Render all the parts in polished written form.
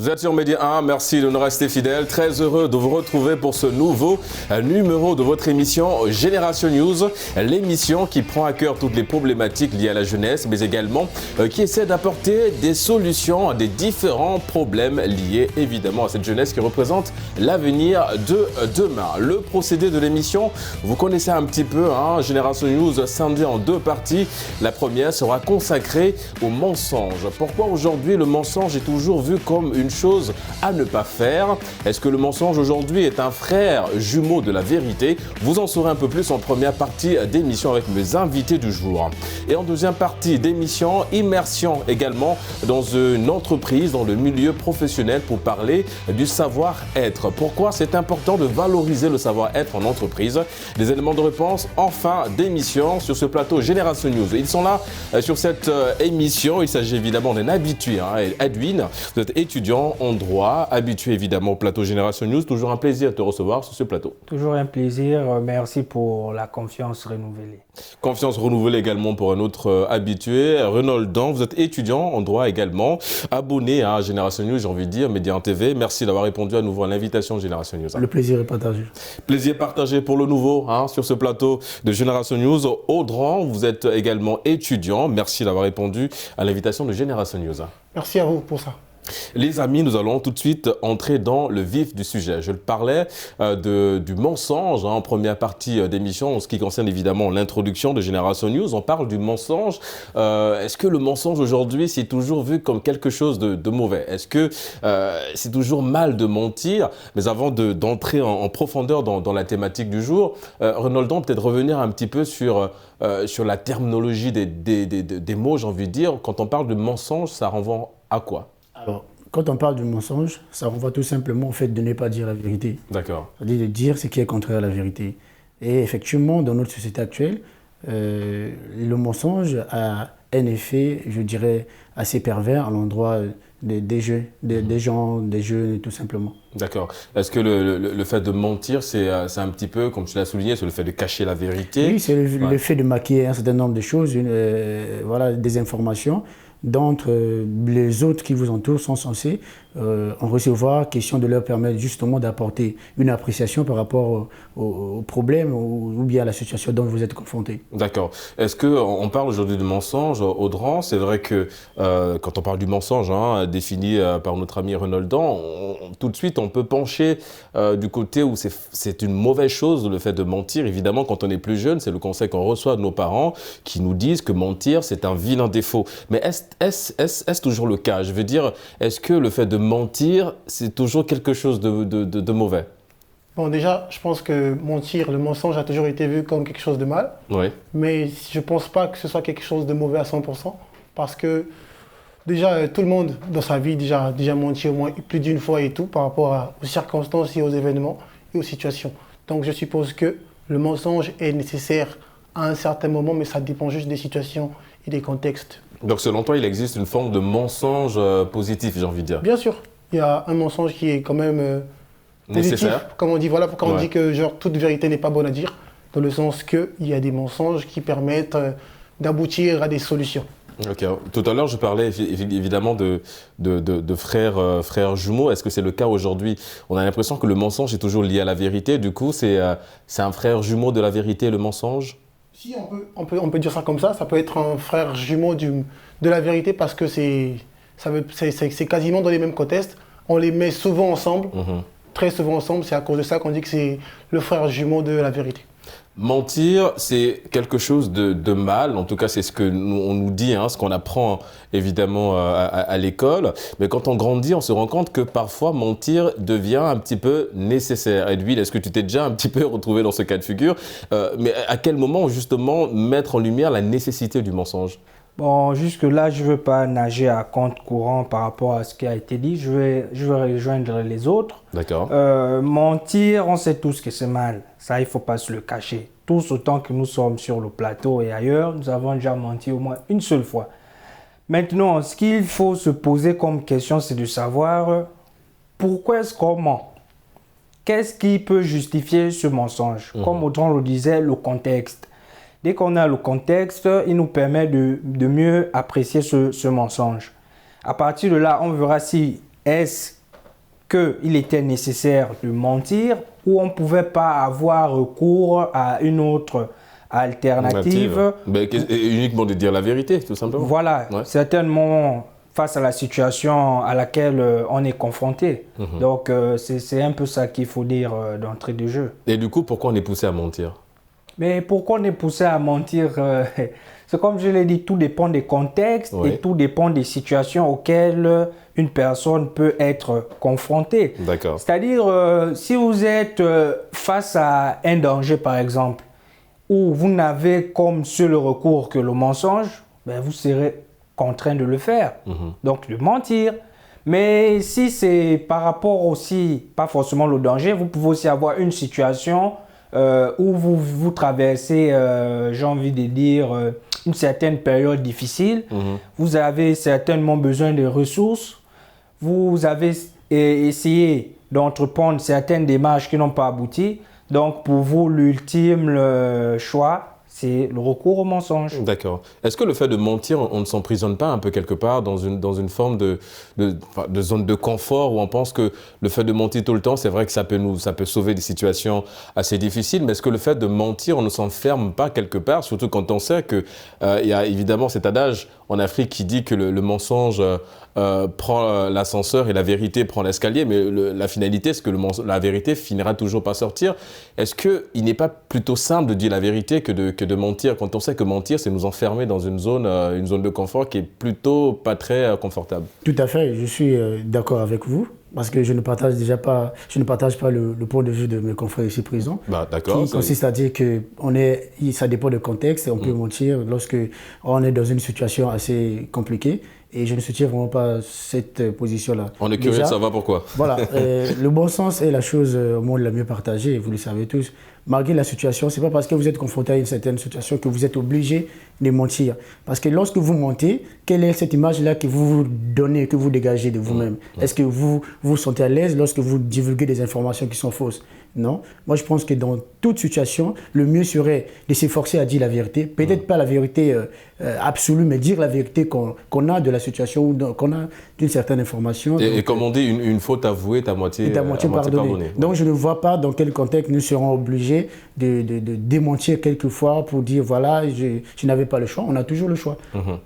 Vous êtes sur Média 1, merci de nous rester fidèles. Très heureux de vous retrouver pour ce nouveau numéro de votre émission Génération News. L'émission qui prend à cœur toutes les problématiques liées à la jeunesse, mais également qui essaie d'apporter des solutions à des différents problèmes liés évidemment à cette jeunesse qui représente l'avenir de demain. Le procédé de l'émission, vous connaissez un petit peu, Génération News scindée en deux parties. La première sera consacrée au mensonge. Pourquoi aujourd'hui le mensonge est toujours vu comme une chose à ne pas faire? Est-ce que le mensonge aujourd'hui est un frère jumeau de la vérité? Vous en saurez un peu plus en première partie d'émission avec mes invités du jour. Et en deuxième partie d'émission, immersion également dans une entreprise, dans le milieu professionnel pour parler du savoir-être. Pourquoi c'est important de valoriser le savoir-être en entreprise? Des éléments de réponse en fin d'émission sur ce plateau Génération News. Ils sont là sur cette émission. Il s'agit évidemment d'un habitué, Edwin. Vous êtes étudiant en droit, habitué évidemment au plateau Génération News. Toujours un plaisir de te recevoir sur ce plateau. Toujours un plaisir. Merci pour la confiance renouvelée. Confiance renouvelée également pour un autre habitué, Renoldan. Vous êtes étudiant en droit également, abonné à Génération News, j'ai envie de dire, Média 1 TV. Merci d'avoir répondu à nouveau à l'invitation de Génération News. Le plaisir est partagé. Plaisir partagé pour le nouveau sur ce plateau de Génération News. Audran, vous êtes également étudiant. Merci d'avoir répondu à l'invitation de Génération News. Merci à vous pour ça. Les amis, nous allons tout de suite entrer dans le vif du sujet. Je le parlais du mensonge en première partie d'émission en ce qui concerne évidemment l'introduction de Génération News. On parle du mensonge. Est-ce que le mensonge aujourd'hui c'est toujours vu comme quelque chose de mauvais? Est-ce que c'est toujours mal de mentir? Mais avant d'entrer en profondeur dans la thématique du jour, Renoldan, peut-être revenir un petit peu sur la terminologie des mots, j'ai envie de dire. Quand on parle de mensonge, ça renvoie à quoi? Alors, quand on parle du mensonge, ça renvoie tout simplement au fait de ne pas dire la vérité. D'accord. C'est-à-dire de dire ce qui est contraire à la vérité. Et effectivement, dans notre société actuelle, le mensonge a un effet, je dirais, assez pervers à l'endroit des jeunes, tout simplement. D'accord. Est-ce que le fait de mentir, c'est un petit peu, comme tu l'as souligné, c'est le fait de cacher la vérité? Oui, c'est le fait de maquiller un certain nombre de choses, des informations dont les autres qui vous entourent sont censés en recevoir, question de leur permettre justement d'apporter une appréciation par rapport au problème ou bien à la situation dont vous êtes confronté. D'accord. Est-ce qu'on parle aujourd'hui de mensonge, Audran? C'est vrai que quand on parle du mensonge, défini par notre ami Renoldan, tout de suite on peut pencher du côté où c'est une mauvaise chose le fait de mentir. Évidemment, quand on est plus jeune, c'est le conseil qu'on reçoit de nos parents qui nous disent que mentir, c'est un vilain défaut. Mais est-ce toujours le cas? Je veux dire, est-ce que le fait de mentir, c'est toujours quelque chose de mauvais? Bon, déjà, je pense que mentir, le mensonge a toujours été vu comme quelque chose de mal. Oui. Mais je ne pense pas que ce soit quelque chose de mauvais à 100%. Parce que déjà, tout le monde dans sa vie déjà menti au moins plus d'une fois et tout par rapport aux circonstances et aux événements et aux situations. Donc je suppose que le mensonge est nécessaire à un certain moment, mais ça dépend juste des situations et des contextes. Donc selon toi, il existe une forme de mensonge positif, j'ai envie de dire? Bien sûr. Il y a un mensonge qui est quand même nécessaire. Comme on dit, voilà pourquoi on dit que toute vérité n'est pas bonne à dire, dans le sens qu'il y a des mensonges qui permettent d'aboutir à des solutions. Ok. Tout à l'heure, je parlais évidemment de frères jumeaux. Est-ce que c'est le cas aujourd'hui? On a l'impression que le mensonge est toujours lié à la vérité. Du coup, c'est un frère jumeau de la vérité, le mensonge? Si, on peut dire ça comme ça. Ça peut être un frère jumeau de la vérité parce que c'est quasiment dans les mêmes contextes. On les met souvent ensemble, très souvent ensemble. C'est à cause de ça qu'on dit que c'est le frère jumeau de la vérité. Mentir, c'est quelque chose de mal. En tout cas, c'est ce que on nous dit, ce qu'on apprend évidemment à l'école. Mais quand on grandit, on se rend compte que parfois mentir devient un petit peu nécessaire. Edwin, est-ce que tu t'es déjà un petit peu retrouvé dans ce cas de figure? Mais à quel moment justement mettre en lumière la nécessité du mensonge? Bon, jusque-là, je ne veux pas nager à compte courant par rapport à ce qui a été dit. Je vais rejoindre les autres. D'accord. Mentir, on sait tous que c'est mal. Ça, il ne faut pas se le cacher. Tous autant que nous sommes sur le plateau et ailleurs, nous avons déjà menti au moins une seule fois. Maintenant, ce qu'il faut se poser comme question, c'est de savoir pourquoi est-ce qu'on ment? Qu'est-ce qui peut justifier ce mensonge? Comme Audran le disait, le contexte. Dès qu'on a le contexte, il nous permet de mieux apprécier ce mensonge. À partir de là, on verra si est-ce qu'il était nécessaire de mentir ou on ne pouvait pas avoir recours à une autre alternative? Uniquement de dire la vérité, tout simplement. Voilà, certainement face à la situation à laquelle on est confronté. Donc, c'est un peu ça qu'il faut dire d'entrée de jeu. Et du coup, pourquoi on est poussé à mentir? Mais pourquoi on est poussé à mentir? C'est comme je l'ai dit, tout dépend des contextes et tout dépend des situations auxquelles une personne peut être confrontée. D'accord. C'est-à-dire, si vous êtes face à un danger, par exemple, où vous n'avez comme seul recours que le mensonge, ben vous serez contraint de le faire, donc de mentir. Mais si c'est par rapport aussi, pas forcément le danger, vous pouvez aussi avoir une situation où vous traversez, j'ai envie de dire, une certaine période difficile. Vous avez certainement besoin de ressources. Vous avez essayé d'entreprendre certaines démarches qui n'ont pas abouti. Donc, pour vous, l'ultime choix, c'est le recours au mensonge. D'accord. Est-ce que le fait de mentir, on ne s'emprisonne pas un peu quelque part dans une forme de zone de confort où on pense que le fait de mentir tout le temps, c'est vrai que ça peut sauver des situations assez difficiles, mais est-ce que le fait de mentir, on ne s'enferme pas quelque part, surtout quand on sait qu'il y a évidemment cet adage en Afrique qui dit que le mensonge prend l'ascenseur et la vérité prend l'escalier, mais la finalité, c'est que la vérité finira toujours par sortir. Est-ce qu'il n'est pas plutôt simple de dire la vérité que de mentir, quand on sait que mentir, c'est nous enfermer dans une zone de confort qui est plutôt pas très confortable? Tout à fait, je suis d'accord avec vous, parce que je ne partage pas le point de vue de mes confrères ici présents. D'accord. Qui consiste à dire que ça dépend du contexte et on peut mentir lorsque on est dans une situation assez compliquée. Et je ne soutiens vraiment pas cette position-là. On est curieux de savoir pourquoi. Voilà, le bon sens est la chose au monde la mieux partagée, vous le savez tous. Malgré la situation, ce n'est pas parce que vous êtes confronté à une certaine situation que vous êtes obligé de mentir. Parce que lorsque vous mentez, quelle est cette image-là que vous vous donnez, que vous dégagez de vous-même? Est-ce que vous vous sentez à l'aise lorsque vous divulguez des informations qui sont fausses? Non. Moi, je pense que dans toute situation, le mieux serait de s'efforcer à dire la vérité. Peut-être pas la vérité absolue, mais dire la vérité qu'on a de la situation ou qu'on a d'une certaine information. Et comme on dit, une faute avouée est à moitié pardonnée. Donc, je ne vois pas dans quel contexte nous serons obligés de démentir quelquefois pour dire, voilà, je n'avais pas le choix. On a toujours le choix.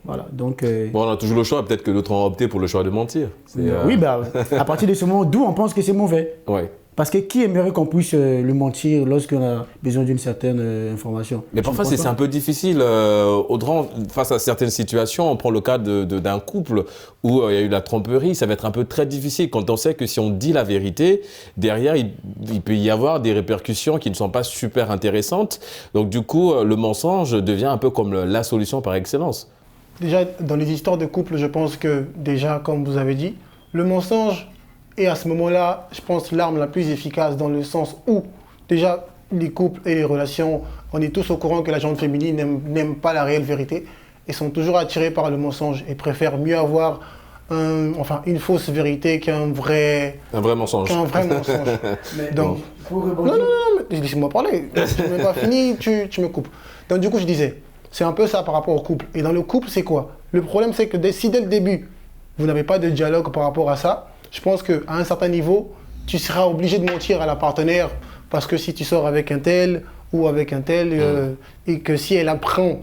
Voilà, donc, on a toujours le choix. Peut-être que d'autres ont opté pour le choix de mentir. Oui, à partir de ce moment d'où on pense que c'est mauvais. Ouais. Parce que qui aimerait qu'on puisse lui mentir lorsqu'on a besoin d'une certaine information? Mais parfois, c'est un peu difficile. Audran, face à certaines situations, on prend le cas d'un couple où il y a eu la tromperie. Ça va être un peu très difficile quand on sait que si on dit la vérité, derrière, il peut y avoir des répercussions qui ne sont pas super intéressantes. Donc, du coup, le mensonge devient un peu comme la solution par excellence. Déjà, dans les histoires de couple, je pense que, déjà, comme vous avez dit, le mensonge est à ce moment-là, je pense, l'arme la plus efficace dans le sens où, déjà, les couples et les relations, on est tous au courant que la gente féminine n'aime pas la réelle vérité et sont toujours attirés par le mensonge et préfèrent mieux avoir une fausse vérité qu'un vrai mensonge. Donc, non, mais laissez-moi parler. Je n'ai pas fini, tu me coupes. Donc, du coup, je disais, c'est un peu ça par rapport au couple. Et dans le couple, c'est quoi? Le problème, c'est que si dès le début, vous n'avez pas de dialogue par rapport à ça, je pense qu'à un certain niveau, tu seras obligé de mentir à la partenaire parce que si tu sors avec un tel ou avec un tel et que si elle apprend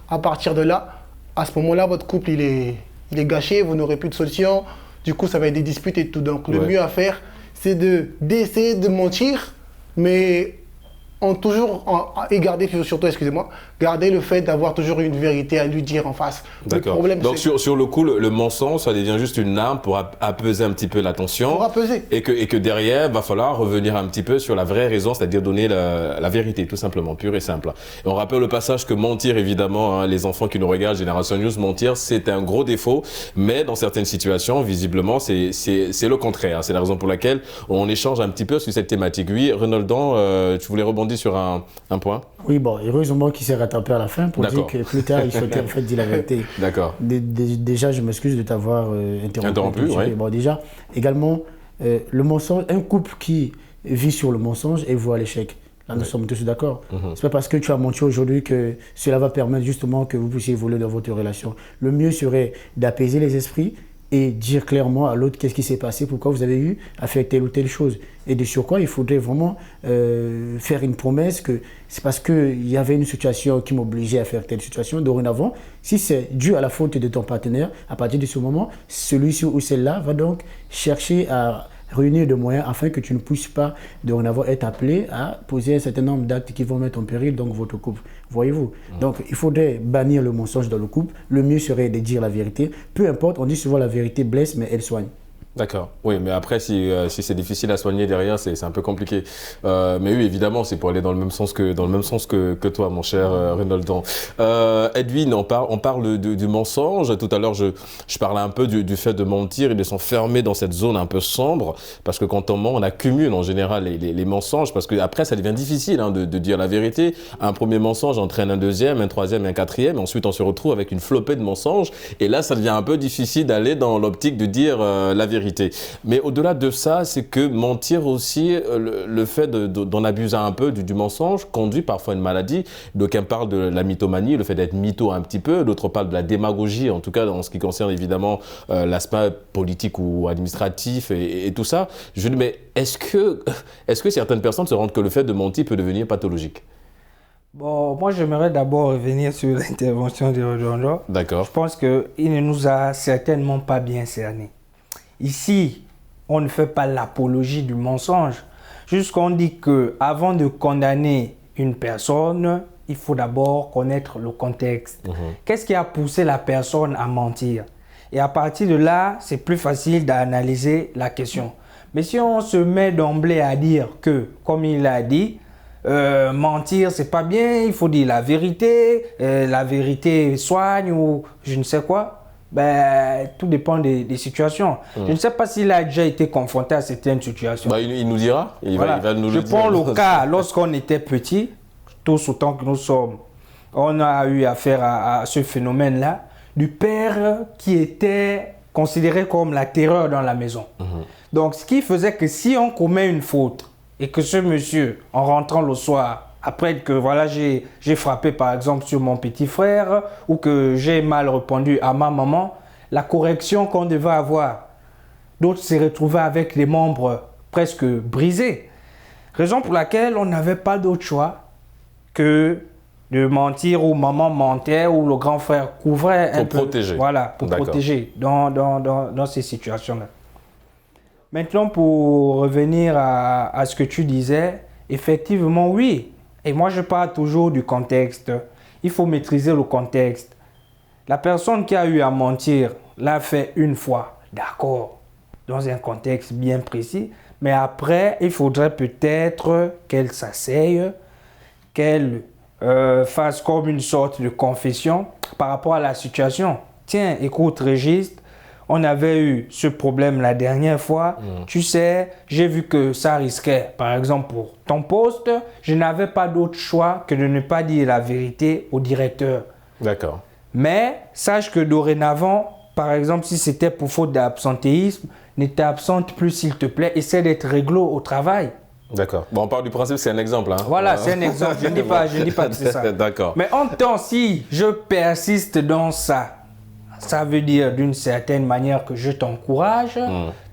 à partir de là, à ce moment-là, votre couple il est gâché, vous n'aurez plus de solution, du coup ça va être des disputes et tout. Donc le mieux à faire, c'est d'essayer de mentir, mais garder le fait d'avoir toujours une vérité à lui dire en face. D'accord. Donc sur le coup, le mensonge, ça devient juste une arme pour apaiser un petit peu la tension. Pour apaiser. Et que derrière, il va falloir revenir un petit peu sur la vraie raison, c'est-à-dire donner la vérité, tout simplement, pure et simple. Et on rappelle au passage que mentir, évidemment, les enfants qui nous regardent, Génération News, mentir, c'est un gros défaut, mais dans certaines situations, visiblement, c'est le contraire. C'est la raison pour laquelle on échange un petit peu sur cette thématique. Oui, Renoldan, tu voulais rebondir sur un point? Oui, bon, heureusement qu'il s'est rattrapé à la fin pour dire que plus tard, il souhaitait en fait dire la vérité. D'accord. Déjà, je m'excuse de t'avoir interrompu. Oui. Bon, déjà, également, le mensonge, un couple qui vit sur le mensonge et voit l'échec. Là, nous sommes tous d'accord. C'est pas parce que tu as menti aujourd'hui que cela va permettre justement que vous puissiez évoluer dans votre relation. Le mieux serait d'apaiser les esprits, et dire clairement à l'autre qu'est-ce qui s'est passé, pourquoi vous avez eu à faire telle ou telle chose. Et de surcroît, il faudrait vraiment faire une promesse que c'est parce qu'il y avait une situation qui m'obligeait à faire telle situation. Dorénavant, si c'est dû à la faute de ton partenaire, à partir de ce moment, celui-ci ou celle-là va donc chercher à réunir des moyens afin que tu ne puisses pas dorénavant être appelé à poser un certain nombre d'actes qui vont mettre en péril donc votre couple. Voyez-vous. Donc il faudrait bannir le mensonge dans le couple. Le mieux serait de dire la vérité. Peu importe, on dit souvent la vérité blesse mais elle soigne. D'accord. Oui, mais après, si c'est difficile à soigner derrière, c'est un peu compliqué. Mais oui, évidemment, c'est pour aller dans le même sens que toi, mon cher Renaldon. Edwin, on parle du mensonge. Tout à l'heure, je parlais un peu du fait de mentir et de s'enfermer dans cette zone un peu sombre, parce que quand on ment, on accumule en général les mensonges, parce que après, ça devient difficile de dire la vérité. Un premier mensonge entraîne un deuxième, un troisième, un quatrième. Ensuite, on se retrouve avec une flopée de mensonges. Et là, ça devient un peu difficile d'aller dans l'optique de dire la vérité. Mais au-delà de ça, c'est que mentir aussi, le fait d'en abuser un peu du mensonge conduit parfois à une maladie. D'aucuns parlent de la mythomanie, le fait d'être mytho un petit peu. D'autres parlent de la démagogie, en tout cas en ce qui concerne évidemment l'aspect politique ou administratif et tout ça. Je dis, mais est-ce que certaines personnes se rendent que le fait de mentir peut devenir pathologique? Bon, moi j'aimerais d'abord revenir sur l'intervention de Redondo. D'accord. Je pense qu'il ne nous a certainement pas bien cerné. Ici, on ne fait pas l'apologie du mensonge. Juste qu'on dit qu'avant de condamner une personne, il faut d'abord connaître le contexte. Qu'est-ce qui a poussé la personne à mentir? Et à partir de là, c'est plus facile d'analyser la question. Mais si on se met d'emblée à dire que, comme il l'a dit, mentir c'est pas bien, il faut dire la vérité soigne ou je ne sais quoi. Ben, tout dépend des situations. Je ne sais pas s'il a déjà été confronté à certaines situations. Bah, il nous dira, il va nous le dire. Je prends le cas, lorsqu'on était petit, tous autant que nous sommes, on a eu affaire à ce phénomène-là, du père qui était considéré comme la terreur dans la maison. Donc, ce qui faisait que si on commet une faute et que ce monsieur, en rentrant le soir, après que voilà, j'ai frappé par exemple sur mon petit frère ou que j'ai mal répondu à ma maman, la correction qu'on devait avoir, d'autres se retrouvaient avec les membres presque brisés. Raison pour laquelle on n'avait pas d'autre choix que de mentir ou maman mentait ou le grand frère couvrait un peu. Pour protéger. Voilà, pour protéger dans ces situations-là. Maintenant, pour revenir à ce que tu disais, effectivement, oui. Et moi, je parle toujours du contexte. Il faut maîtriser le contexte. La personne qui a eu à mentir l'a fait une fois, d'accord, dans un contexte bien précis. Mais après, il faudrait peut-être qu'elle s'asseye, qu'elle fasse comme une sorte de confession par rapport à la situation. Tiens, écoute, Régis, on avait eu ce problème la dernière fois. Tu sais, j'ai vu que ça risquait, par exemple, pour ton poste, je n'avais pas d'autre choix que de ne pas dire la vérité au directeur. D'accord. Mais sache que dorénavant, par exemple, si c'était pour faute d'absentéisme, ne t'absente plus, s'il te plaît. Essaie d'être réglo au travail. D'accord. Bon, on parle du principe, c'est un exemple. Voilà, c'est un exemple. Je ne dis pas que c'est ça. D'accord. Mais en temps, si je persiste dans ça, ça veut dire d'une certaine manière que je t'encourage.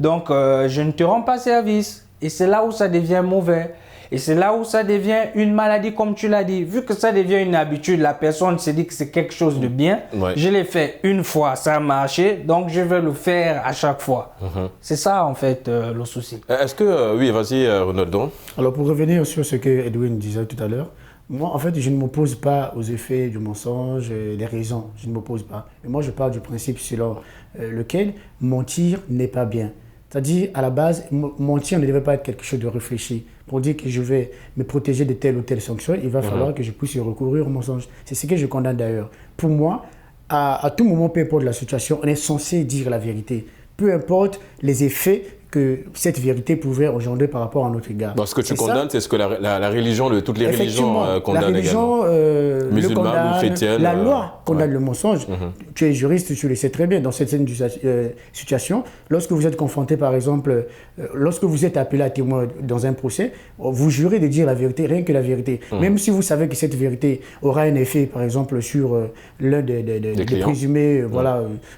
Donc, je ne te rends pas service. Et c'est là où ça devient mauvais. Et c'est là où ça devient une maladie, comme tu l'as dit. Vu que ça devient une habitude, la personne se dit que c'est quelque chose de bien. Je l'ai fait une fois, ça a marché. Donc, je vais le faire à chaque fois. C'est ça, en fait, le souci. Est-ce que... oui, vas-y, Renaldon. Alors, pour revenir sur ce que Edwin disait tout à l'heure, moi, en fait, je ne m'oppose pas aux effets du mensonge, des raisons. Je ne m'oppose pas. Mais moi, je parle du principe selon lequel mentir n'est pas bien. C'est-à-dire, à la base, mentir ne devait pas être quelque chose de réfléchi. Pour dire que je vais me protéger de telle ou telle sanction, il va falloir que je puisse recourir au mensonge. C'est ce que je condamne d'ailleurs. Pour moi, à tout moment, peu importe la situation, on est censé dire la vérité. Peu importe les effets que cette vérité pouvait engendrer par rapport à notre égard. Ce que tu condamnes, c'est ce que la religion, toutes les religions condamnent également. La religion musulmane ou chrétienne. La loi condamne le mensonge. Tu es juriste, tu le sais très bien. Dans cette situation, lorsque vous êtes confronté, par exemple, lorsque vous êtes appelé à témoin dans un procès, vous jurez de dire la vérité, rien que la vérité. Même si vous savez que cette vérité aura un effet, par exemple, sur l'un des présumés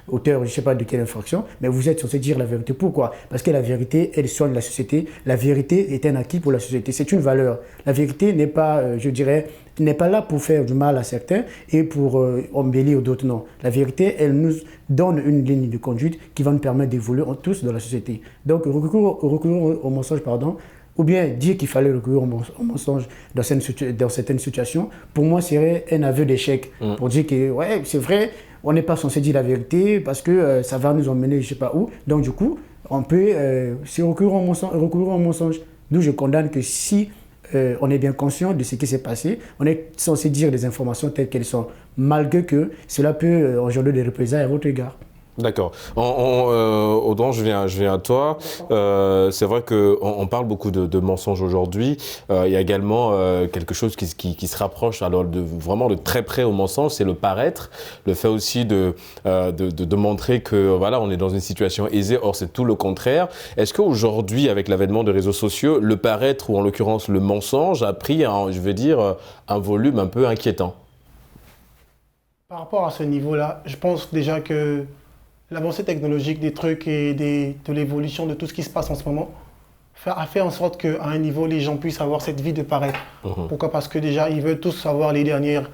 auteurs, je ne sais pas de quelle infraction, mais vous êtes censé dire la vérité. Pourquoi? Parce que la vérité, elle soigne la société. La vérité est un acquis pour la société. C'est une valeur. La vérité n'est pas, je dirais, n'est pas là pour faire du mal à certains et pour embellir d'autres, non. La vérité, elle nous donne une ligne de conduite qui va nous permettre d'évoluer tous dans la société. Donc, recourir au mensonge, ou bien dire qu'il fallait recourir au mensonge dans certaines situations, pour moi, serait un aveu d'échec. Pour dire que, ouais, c'est vrai, on n'est pas censé dire la vérité parce que ça va nous emmener je ne sais pas où. Donc, du coup, on peut recourir au mensonge. D'où je condamne que si on est bien conscient de ce qui s'est passé, on est censé dire des informations telles qu'elles sont, malgré que cela peut engendrer des représailles à votre égard. D'accord. Audran, je viens à toi. C'est vrai qu'on parle beaucoup de mensonges aujourd'hui. Il y a également quelque chose qui se rapproche alors vraiment de très près au mensonge, c'est le paraître. Le fait aussi de montrer que voilà, on est dans une situation aisée, or c'est tout le contraire. Est-ce qu'aujourd'hui, avec l'avènement des réseaux sociaux, le paraître ou en l'occurrence le mensonge a pris, un volume un peu inquiétant? Par rapport à ce niveau-là, je pense déjà que l'avancée technologique des trucs et de l'évolution de tout ce qui se passe en ce moment a fait en sorte qu'à un niveau, les gens puissent avoir cette vie de paraître. Pourquoi? Parce que déjà, ils veulent tous avoir les dernières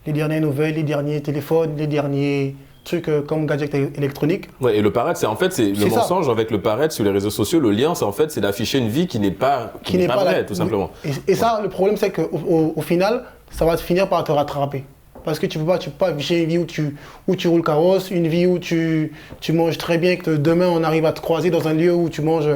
nouvelles, les derniers téléphones, les derniers trucs comme gadgets électroniques. Ouais, et le paraître, c'est le mensonge avec le paraître sur les réseaux sociaux. Le lien, c'est d'afficher une vie qui n'est pas vraie, tout simplement. Et ça, le problème, c'est qu'au final, ça va finir par te rattraper. Parce que tu peux pas afficher une vie où tu roules carrosse, une vie où tu manges très bien, que demain on arrive à te croiser dans un lieu où tu manges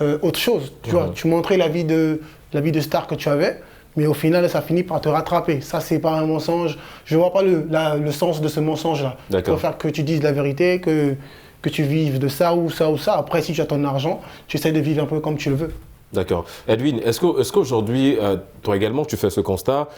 autre chose. Tu vois, tu montrais la vie de star que tu avais, mais au final ça finit par te rattraper. Ça, c'est pas un mensonge. Je vois pas le sens de ce mensonge-là. Il faut faire que tu dises la vérité, que tu vives de ça ou ça ou ça. Après, si tu as ton argent, tu essaies de vivre un peu comme tu le veux. D'accord. Edwin, est-ce qu'aujourd'hui, toi également, tu fais ce constat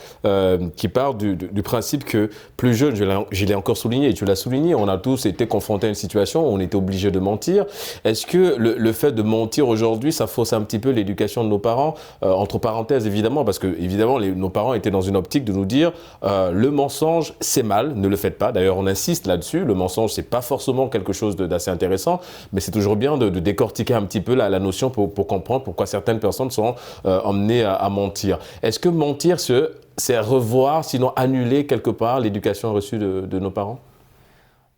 qui part du principe que plus jeune, je l'ai encore souligné, et tu l'as souligné, on a tous été confrontés à une situation où on était obligé de mentir. Est-ce que le fait de mentir aujourd'hui, ça fausse un petit peu l'éducation de nos parents, entre parenthèses évidemment, parce que évidemment nos parents étaient dans une optique de nous dire le mensonge c'est mal, ne le faites pas. D'ailleurs on insiste là-dessus, le mensonge c'est pas forcément quelque chose d'assez intéressant, mais c'est toujours bien de décortiquer un petit peu la notion pour comprendre pourquoi certaines personnes sont emmenées à mentir. Est-ce que mentir, c'est revoir, sinon annuler quelque part l'éducation reçue de nos parents?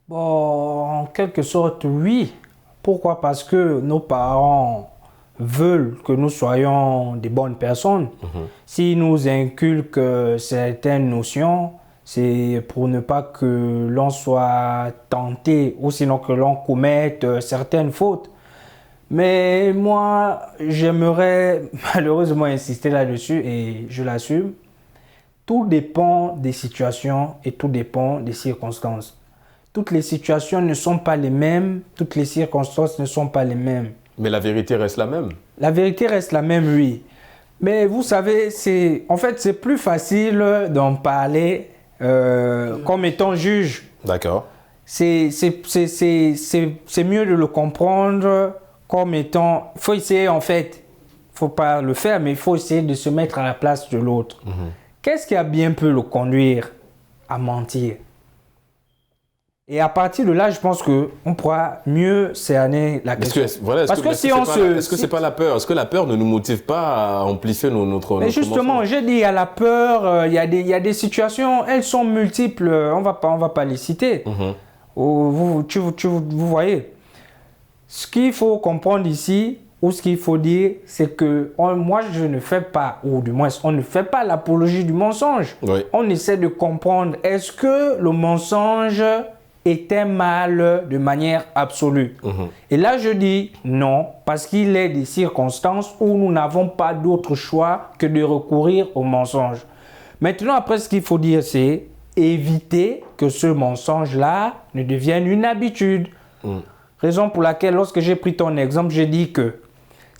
Bon, en quelque sorte, oui. Pourquoi? Parce que nos parents veulent que nous soyons des bonnes personnes. S'ils nous inculquent certaines notions, c'est pour ne pas que l'on soit tenté ou sinon que l'on commette certaines fautes. Mais moi, j'aimerais malheureusement insister là-dessus et je l'assume. Tout dépend des situations et tout dépend des circonstances. Toutes les situations ne sont pas les mêmes, toutes les circonstances ne sont pas les mêmes. Mais la vérité reste la même. La vérité reste la même, oui. Mais vous savez, c'est plus facile d'en parler comme étant juge. D'accord. C'est mieux de le comprendre comme étant, il faut essayer en fait, il ne faut pas le faire, mais il faut essayer de se mettre à la place de l'autre. Qu'est-ce qui a bien pu le conduire à mentir? Et à partir de là, je pense qu'on pourra mieux cerner la question. Est-ce que c'est pas la peur? Est-ce que la peur ne nous motive pas à amplifier notre Mais justement, j'ai dit, il y a la peur, il y a des situations, elles sont multiples, on va pas les citer. Vous voyez. Ce qu'il faut comprendre ici, ou ce qu'il faut dire, c'est que moi, je ne fais pas, ou du moins, on ne fait pas l'apologie du mensonge. Oui. On essaie de comprendre, est-ce que le mensonge est un mal de manière absolue? Et là, je dis non, parce qu'il est des circonstances où nous n'avons pas d'autre choix que de recourir au mensonge. Maintenant, après, ce qu'il faut dire, c'est éviter que ce mensonge-là ne devienne une habitude. Raison pour laquelle, lorsque j'ai pris ton exemple, j'ai dit que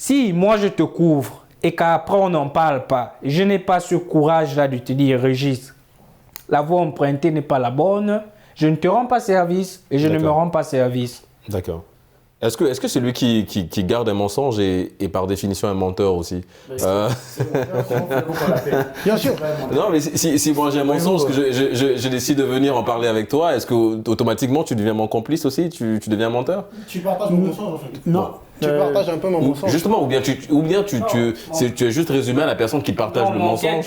Si moi je te couvre et qu'après on n'en parle pas, je n'ai pas ce courage-là de te dire, Régis, la voie empruntée n'est pas la bonne, je ne te rends pas service et je ne me rends pas service. D'accord. Est-ce que celui qui garde un mensonge est par définition un menteur aussi? Bien sûr. Non, mais si moi j'ai un mensonge, que je décide de venir en parler avec toi, est-ce que automatiquement tu deviens mon complice aussi? Tu deviens un menteur? Tu partages mon mensonge en fait. Non. Tu partages un peu mon mensonge. Justement, ou bien tu es juste résumé à la personne qui partage le mensonge.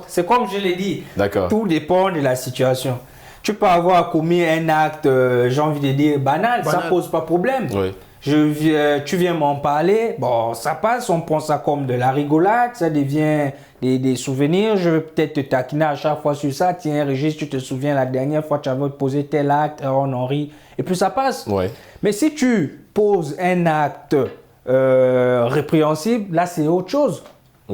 C'est comme je l'ai dit. D'accord. Tout dépend de la situation. Tu peux avoir commis un acte, j'ai envie de dire, banal, ça pose pas problème. Oui. Tu viens m'en parler, bon, ça passe, on prend ça comme de la rigolade, ça devient des souvenirs. Je vais peut-être te taquiner à chaque fois sur ça. Tiens, Régis, tu te souviens la dernière fois, tu avais posé tel acte, on en rit, et puis ça passe. Ouais. Mais si tu poses un acte répréhensible, là, c'est autre chose.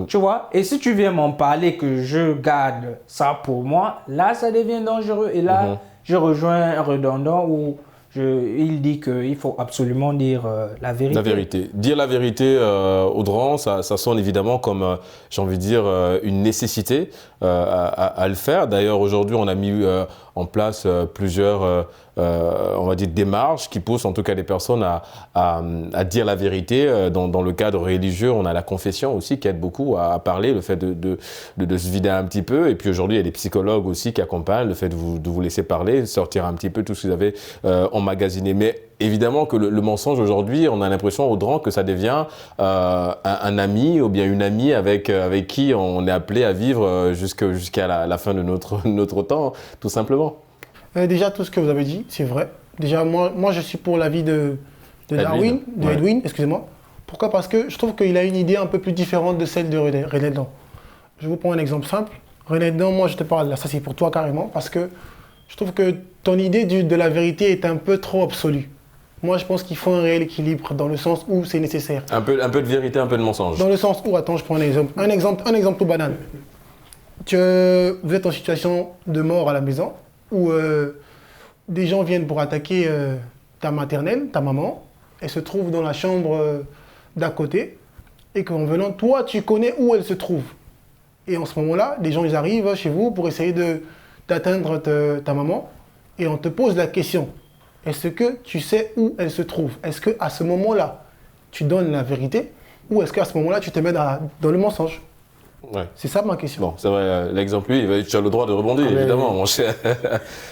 Tu vois, et si tu viens m'en parler que je garde ça pour moi, là ça devient dangereux. Et là, je rejoins un redondant où il dit qu'il faut absolument dire la vérité. La vérité. Dire la vérité, Audran, ça sonne évidemment comme, j'ai envie de dire, une nécessité à le faire. D'ailleurs, aujourd'hui, on a mis en place plusieurs, on va dire, démarches qui poussent en tout cas les personnes à dire la vérité. Dans le cadre religieux, on a la confession aussi qui aide beaucoup à parler, le fait de se vider un petit peu. Et puis aujourd'hui, il y a des psychologues aussi qui accompagnent le fait de vous laisser parler, sortir un petit peu tout ce que vous avez emmagasiné. Mais évidemment que le mensonge aujourd'hui, on a l'impression, Audran, que ça devient un ami ou bien une amie avec qui on est appelé à vivre jusqu'à la fin de notre temps, tout simplement. Déjà, tout ce que vous avez dit, c'est vrai. Déjà, moi je suis pour l'avis de Edwin, excusez-moi. Pourquoi? Parce que je trouve qu'il a une idée un peu plus différente de celle de René Dan. Je vous prends un exemple simple. René Dan, moi je te parle, là, ça c'est pour toi carrément, parce que je trouve que ton idée de la vérité est un peu trop absolue. Moi, je pense qu'il faut un réel équilibre dans le sens où c'est nécessaire. Un peu de vérité, un peu de mensonge. Dans le sens où, attends, je prends un exemple. Un exemple tout banal. Vous êtes en situation de mort à la maison, où des gens viennent pour attaquer ta maternelle, ta maman. Elle se trouve dans la chambre d'à côté. Et qu'en venant, toi, tu connais où elle se trouve. Et en ce moment-là, des gens ils arrivent chez vous pour essayer d'atteindre ta maman. Et on te pose la question. Est-ce que tu sais où elle se trouve? Est-ce qu'à ce moment-là, tu donnes la vérité? Ou est-ce qu'à ce moment-là, tu te mets dans le mensonge? Ouais. C'est ça ma question. Bon, c'est vrai, l'exemple, lui, tu as le droit de rebondir, évidemment, mon cher.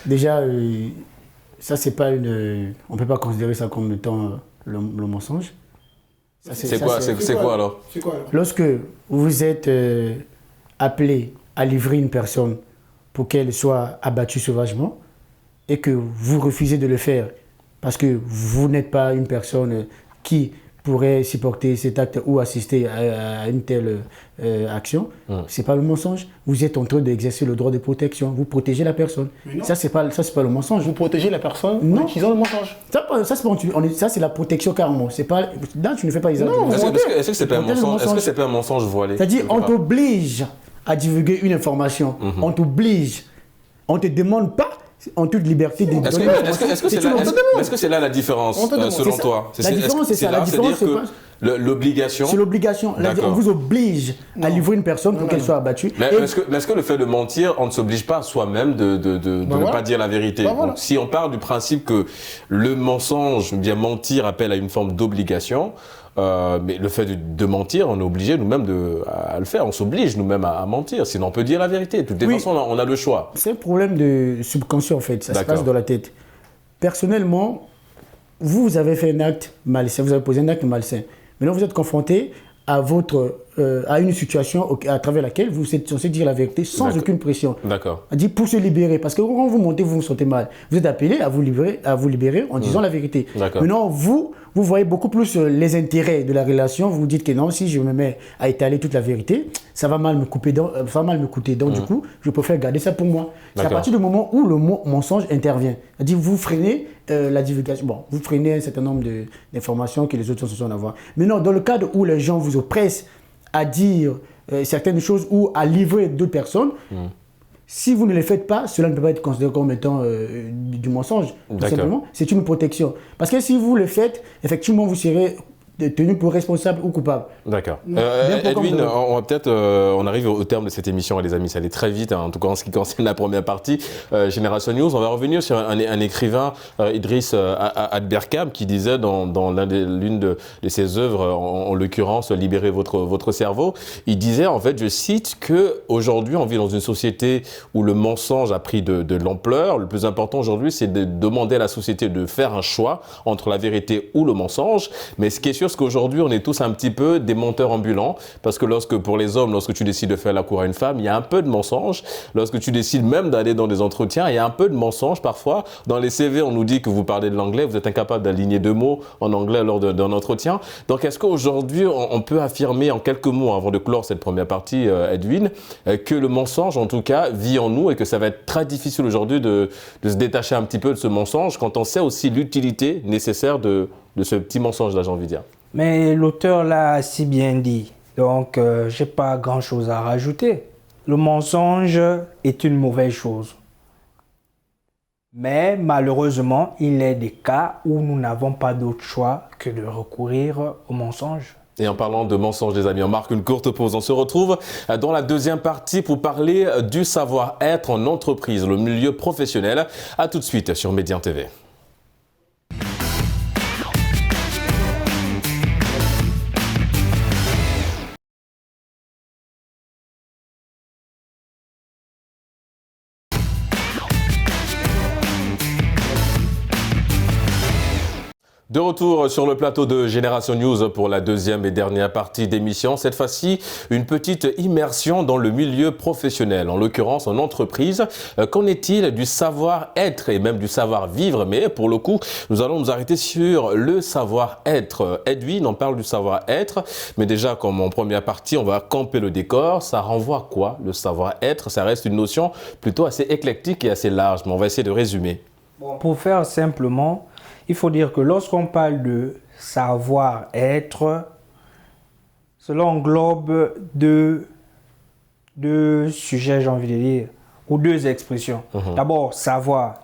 Déjà, ça, c'est pas une. On ne peut pas considérer ça comme étant le mensonge. C'est quoi alors? Lorsque vous êtes appelé à livrer une personne pour qu'elle soit abattue sauvagement, et que vous refusez de le faire parce que vous n'êtes pas une personne qui pourrait supporter cet acte ou assister à une telle action, c'est pas le mensonge. Vous êtes en train d'exercer le droit de protection. Vous protégez la personne. Ça, c'est pas le mensonge. Vous protégez la personne en utilisant le mensonge. Ça, c'est la protection carrément. C'est pas, là, tu ne fais pas usage. Est-ce que c'est pas un mensonge? Est-ce que c'est pas un mensonge voilé? C'est-à-dire, on t'oblige à divulguer une information. On t'oblige. On ne te demande pas en toute liberté de donner. Est-ce que c'est là la différence, selon toi? La différence, c'est ça. La différence, c'est quoi? L'obligation. C'est l'obligation. On vous oblige à livrer une personne pour qu'elle soit abattue. Mais est-ce que le fait de mentir, on ne s'oblige pas soi-même de ne pas dire la vérité? Donc, si on part du principe que le mensonge, bien mentir, appelle à une forme d'obligation, mais le fait de mentir, on est obligé nous-mêmes à le faire. On s'oblige nous-mêmes à mentir. Sinon, on peut dire la vérité. De toute façon, on a le choix. C'est un problème de subconscient, en fait. Ça se passe dans la tête. Personnellement, vous avez fait un acte malsain. Vous avez posé un acte malsain. Maintenant, vous êtes confronté à une situation à travers laquelle vous êtes censé dire la vérité sans aucune pression. D'accord. Dit pour se libérer. Parce que quand vous montez, vous vous sentez mal. Vous êtes appelé à vous libérer en disant la vérité. Maintenant, vous voyez beaucoup plus les intérêts de la relation. Vous vous dites que non, si je me mets à étaler toute la vérité, ça va mal me coûter. Donc, du coup, je préfère garder ça pour moi. C'est à partir du moment où le mensonge intervient. C'est-à-dire, vous freinez la divulgation. Bon, vous freinez un certain nombre d'informations que les autres sont censés en avoir. Maintenant, dans le cadre où les gens vous oppressent à dire certaines choses ou à livrer d'autres personnes, si vous ne les faites pas, cela ne peut pas être considéré comme étant du mensonge. Tout simplement, c'est une protection. Parce que si vous le faites, effectivement, vous serez tenu pour responsable ou coupable. D'accord. Bien pour Edwin, comme- on va peut-être, on arrive au terme de cette émission, les amis, ça allait très vite, hein, en tout cas en ce qui concerne la première partie, Génération News. On va revenir sur un écrivain, Idriss Adberkam, qui disait dans l'une de ses œuvres, en l'occurrence Libérez votre cerveau, il disait en fait, je cite, qu'aujourd'hui on vit dans une société où le mensonge a pris de l'ampleur. Le plus important aujourd'hui, c'est de demander à la société de faire un choix entre la vérité ou le mensonge. Mais ce qui est sûr, c'est qu'aujourd'hui, on est tous un petit peu des menteurs ambulants, parce que pour les hommes, lorsque tu décides de faire la cour à une femme, il y a un peu de mensonge. Lorsque tu décides même d'aller dans des entretiens, il y a un peu de mensonge parfois. Dans les CV, on nous dit que vous parlez de l'anglais, vous êtes incapable d'aligner 2 mots en anglais lors d'un entretien. Donc, est-ce qu'aujourd'hui, on peut affirmer en quelques mots, avant de clore cette première partie, Edwin, que le mensonge, en tout cas, vit en nous et que ça va être très difficile aujourd'hui de se détacher un petit peu de ce mensonge quand on sait aussi l'utilité nécessaire de ce petit mensonge-là, j'ai envie de dire. Mais l'auteur l'a si bien dit, donc j'ai pas grand-chose à rajouter. Le mensonge est une mauvaise chose. Mais malheureusement, il est des cas où nous n'avons pas d'autre choix que de recourir au mensonge. Et en parlant de mensonges, les amis, on marque une courte pause. On se retrouve dans la deuxième partie pour parler du savoir-être en entreprise, le milieu professionnel. À tout de suite sur Médien TV. De retour sur le plateau de Génération News pour la deuxième et dernière partie d'émission. Cette fois-ci, une petite immersion dans le milieu professionnel, en l'occurrence en entreprise. Qu'en est-il du savoir-être et même du savoir-vivre? Mais pour le coup, nous allons nous arrêter sur le savoir-être. Edwin, on parle du savoir-être, mais déjà comme en première partie, on va camper le décor. Ça renvoie à quoi, le savoir-être? Ça reste une notion plutôt assez éclectique et assez large, mais on va essayer de résumer. Bon, pour faire simplement, il faut dire que lorsqu'on parle de savoir-être, cela englobe deux sujets, j'ai envie de dire, ou 2 expressions. D'abord, savoir.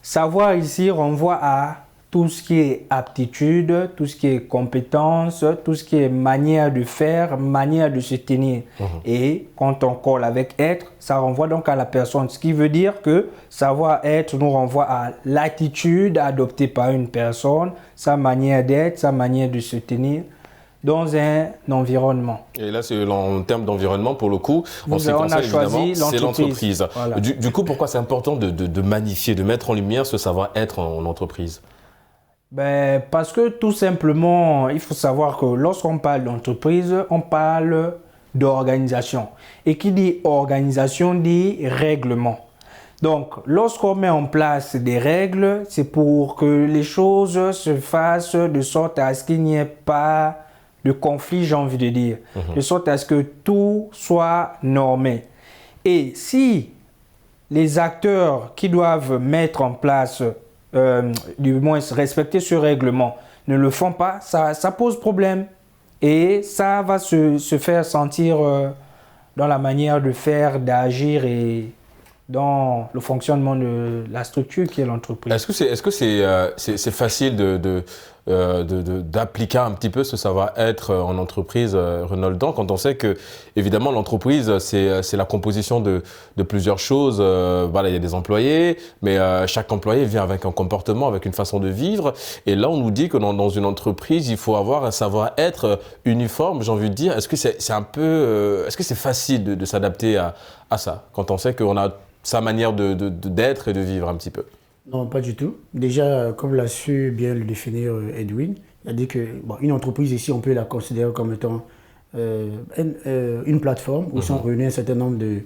Savoir ici renvoie à tout ce qui est aptitude, tout ce qui est compétence, tout ce qui est manière de faire, manière de se tenir. Et quand on colle avec être, ça renvoie donc à la personne. Ce qui veut dire que savoir-être nous renvoie à l'attitude adoptée par une personne, sa manière d'être, sa manière de se tenir dans un environnement. Et là, c'est en termes d'environnement, pour le coup, en ce qui On a concerne évidemment, choisi c'est l'entreprise. Voilà. Du coup, pourquoi c'est important de magnifier, de mettre en lumière ce savoir-être en entreprise? Ben, parce que tout simplement, il faut savoir que lorsqu'on parle d'entreprise, on parle d'organisation. Et qui dit organisation dit règlement. Donc, lorsqu'on met en place des règles, c'est pour que les choses se fassent de sorte à ce qu'il n'y ait pas de conflit, j'ai envie de dire. De sorte à ce que tout soit normé. Et si les acteurs qui doivent mettre en place du moins respecter ce règlement, ne le font pas, ça pose problème. Et ça va se faire sentir dans la manière de faire, d'agir et dans le fonctionnement de la structure qui est l'entreprise. Est-ce que c'est facile d'appliquer un petit peu ce savoir-être en entreprise, Renoldan, quand on sait que, évidemment, l'entreprise, c'est la composition de plusieurs choses. Voilà, il y a des employés, mais chaque employé vient avec un comportement, avec une façon de vivre. Et là, on nous dit que dans une entreprise, il faut avoir un savoir-être uniforme, j'ai envie de dire. Est-ce que c'est un peu, est-ce que c'est facile de s'adapter à ça, quand on sait qu'on a sa manière d'être et de vivre un petit peu? Non, pas du tout. Déjà, comme l'a su bien le définir Edwin, il a dit que une entreprise ici, on peut la considérer comme étant une plateforme où sont réunis un certain nombre de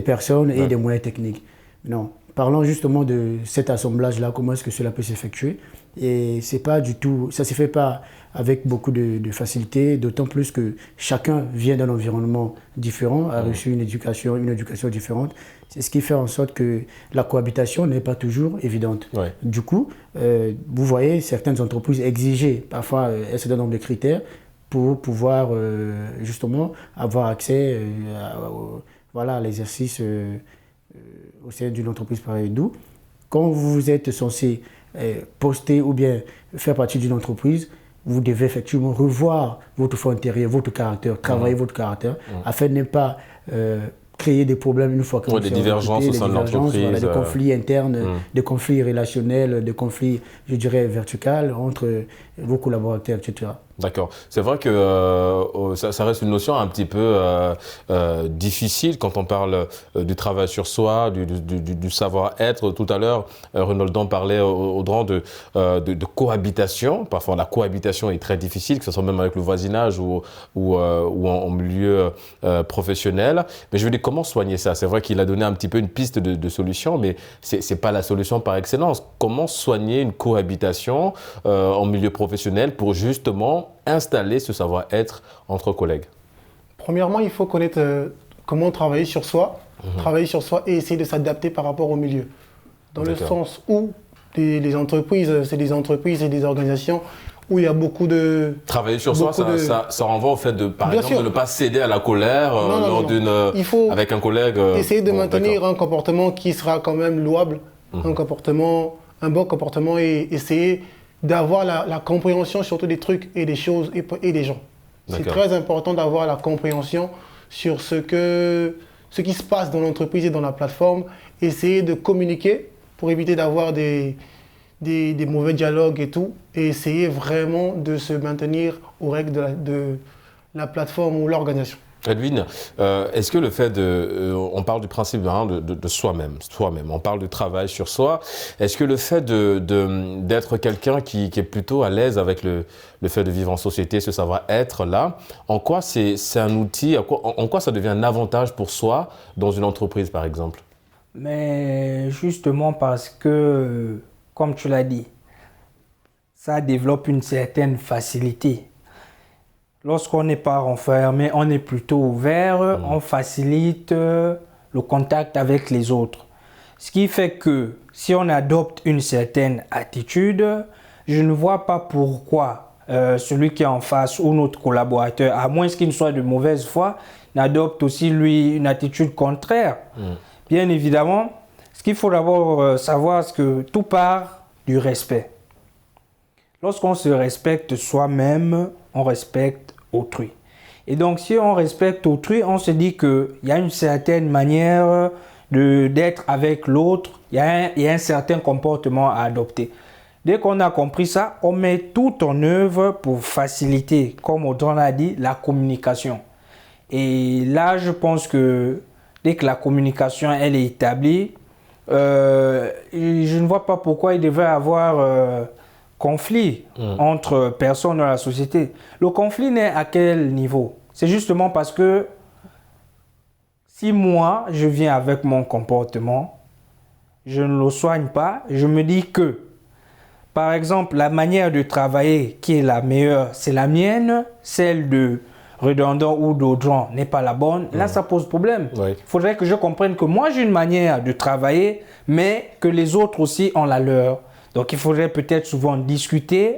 personnes et des moyens techniques. Non. Parlons justement de cet assemblage-là, comment est-ce que cela peut s'effectuer. Et c'est pas du tout, ça ne se fait pas avec beaucoup de facilité, d'autant plus que chacun vient d'un environnement différent, a reçu une éducation différente. C'est ce qui fait en sorte que la cohabitation n'est pas toujours évidente. Ouais. Du coup, vous voyez certaines entreprises exiger parfois un certain nombre de critères pour pouvoir justement avoir accès à l'exercice au sein d'une entreprise pareille. D'où, quand vous êtes censé poster ou bien faire partie d'une entreprise, vous devez effectivement revoir votre fond intérieur, votre caractère, travailler votre caractère, afin de ne pas créer des problèmes une fois que vous des divergences au sein de l'entreprise. Voilà, des conflits internes, des conflits relationnels, des conflits, je dirais, verticaux entre vos collaborateurs, etc. D'accord. C'est vrai que ça reste une notion un petit peu difficile quand on parle du travail sur soi, du savoir-être. Tout à l'heure, Renoldan parlait Audran de cohabitation. Parfois, la cohabitation est très difficile, que ce soit même avec le voisinage ou en milieu professionnel. Mais je veux dire, comment soigner ça? C'est vrai qu'il a donné un petit peu une piste de solution, mais c'est pas la solution par excellence. Comment soigner une cohabitation en milieu professionnel pour justement installer ce savoir-être entre collègues? Premièrement, il faut connaître comment travailler sur soi, et essayer de s'adapter par rapport au milieu. Dans le sens où les entreprises, c'est des entreprises et des organisations où il y a beaucoup de... Travailler sur soi, ça renvoie au fait de, par exemple, de ne pas céder à la colère avec un collègue. Essayer de maintenir un comportement qui sera quand même louable, un bon comportement, et essayer d'avoir la compréhension surtout des trucs et des choses et des gens. C'est très important d'avoir la compréhension sur ce qui se passe dans l'entreprise et dans la plateforme. Essayer de communiquer pour éviter d'avoir des mauvais dialogues et tout. Et essayer vraiment de se maintenir aux règles de la plateforme ou l'organisation. Edwin, est-ce que le fait on parle du principe de soi-même, on parle du travail sur soi, est-ce que le fait d'être quelqu'un qui est plutôt à l'aise avec le fait de vivre en société, ce savoir-être là, en quoi c'est un outil, en quoi ça devient un avantage pour soi dans une entreprise par exemple? Mais justement parce que, comme tu l'as dit, ça développe une certaine facilité. Lorsqu'on n'est pas renfermé, on est plutôt ouvert, on facilite le contact avec les autres. Ce qui fait que si on adopte une certaine attitude, je ne vois pas pourquoi celui qui est en face ou notre collaborateur, à moins qu'il ne soit de mauvaise foi, n'adopte aussi lui une attitude contraire. Bien évidemment, ce qu'il faut d'abord savoir, c'est que tout part du respect. Lorsqu'on se respecte soi-même, on respecte autrui. Et donc, si on respecte autrui, on se dit qu'il y a une certaine manière d'être avec l'autre, il y a un certain comportement à adopter. Dès qu'on a compris ça, on met tout en œuvre pour faciliter, comme Audran l'a dit, la communication. Et là, je pense que dès que la communication elle est établie, je ne vois pas pourquoi il devrait y avoir conflit entre personnes dans la société. Le conflit n'est à quel niveau? C'est justement parce que si moi, je viens avec mon comportement, je ne le soigne pas, je me dis que, par exemple, la manière de travailler qui est la meilleure, c'est la mienne, celle de Renoldan ou d'Audran n'est pas la bonne, là ça pose problème. Il faudrait que je comprenne que moi j'ai une manière de travailler, mais que les autres aussi ont la leur. Donc il faudrait peut-être souvent discuter.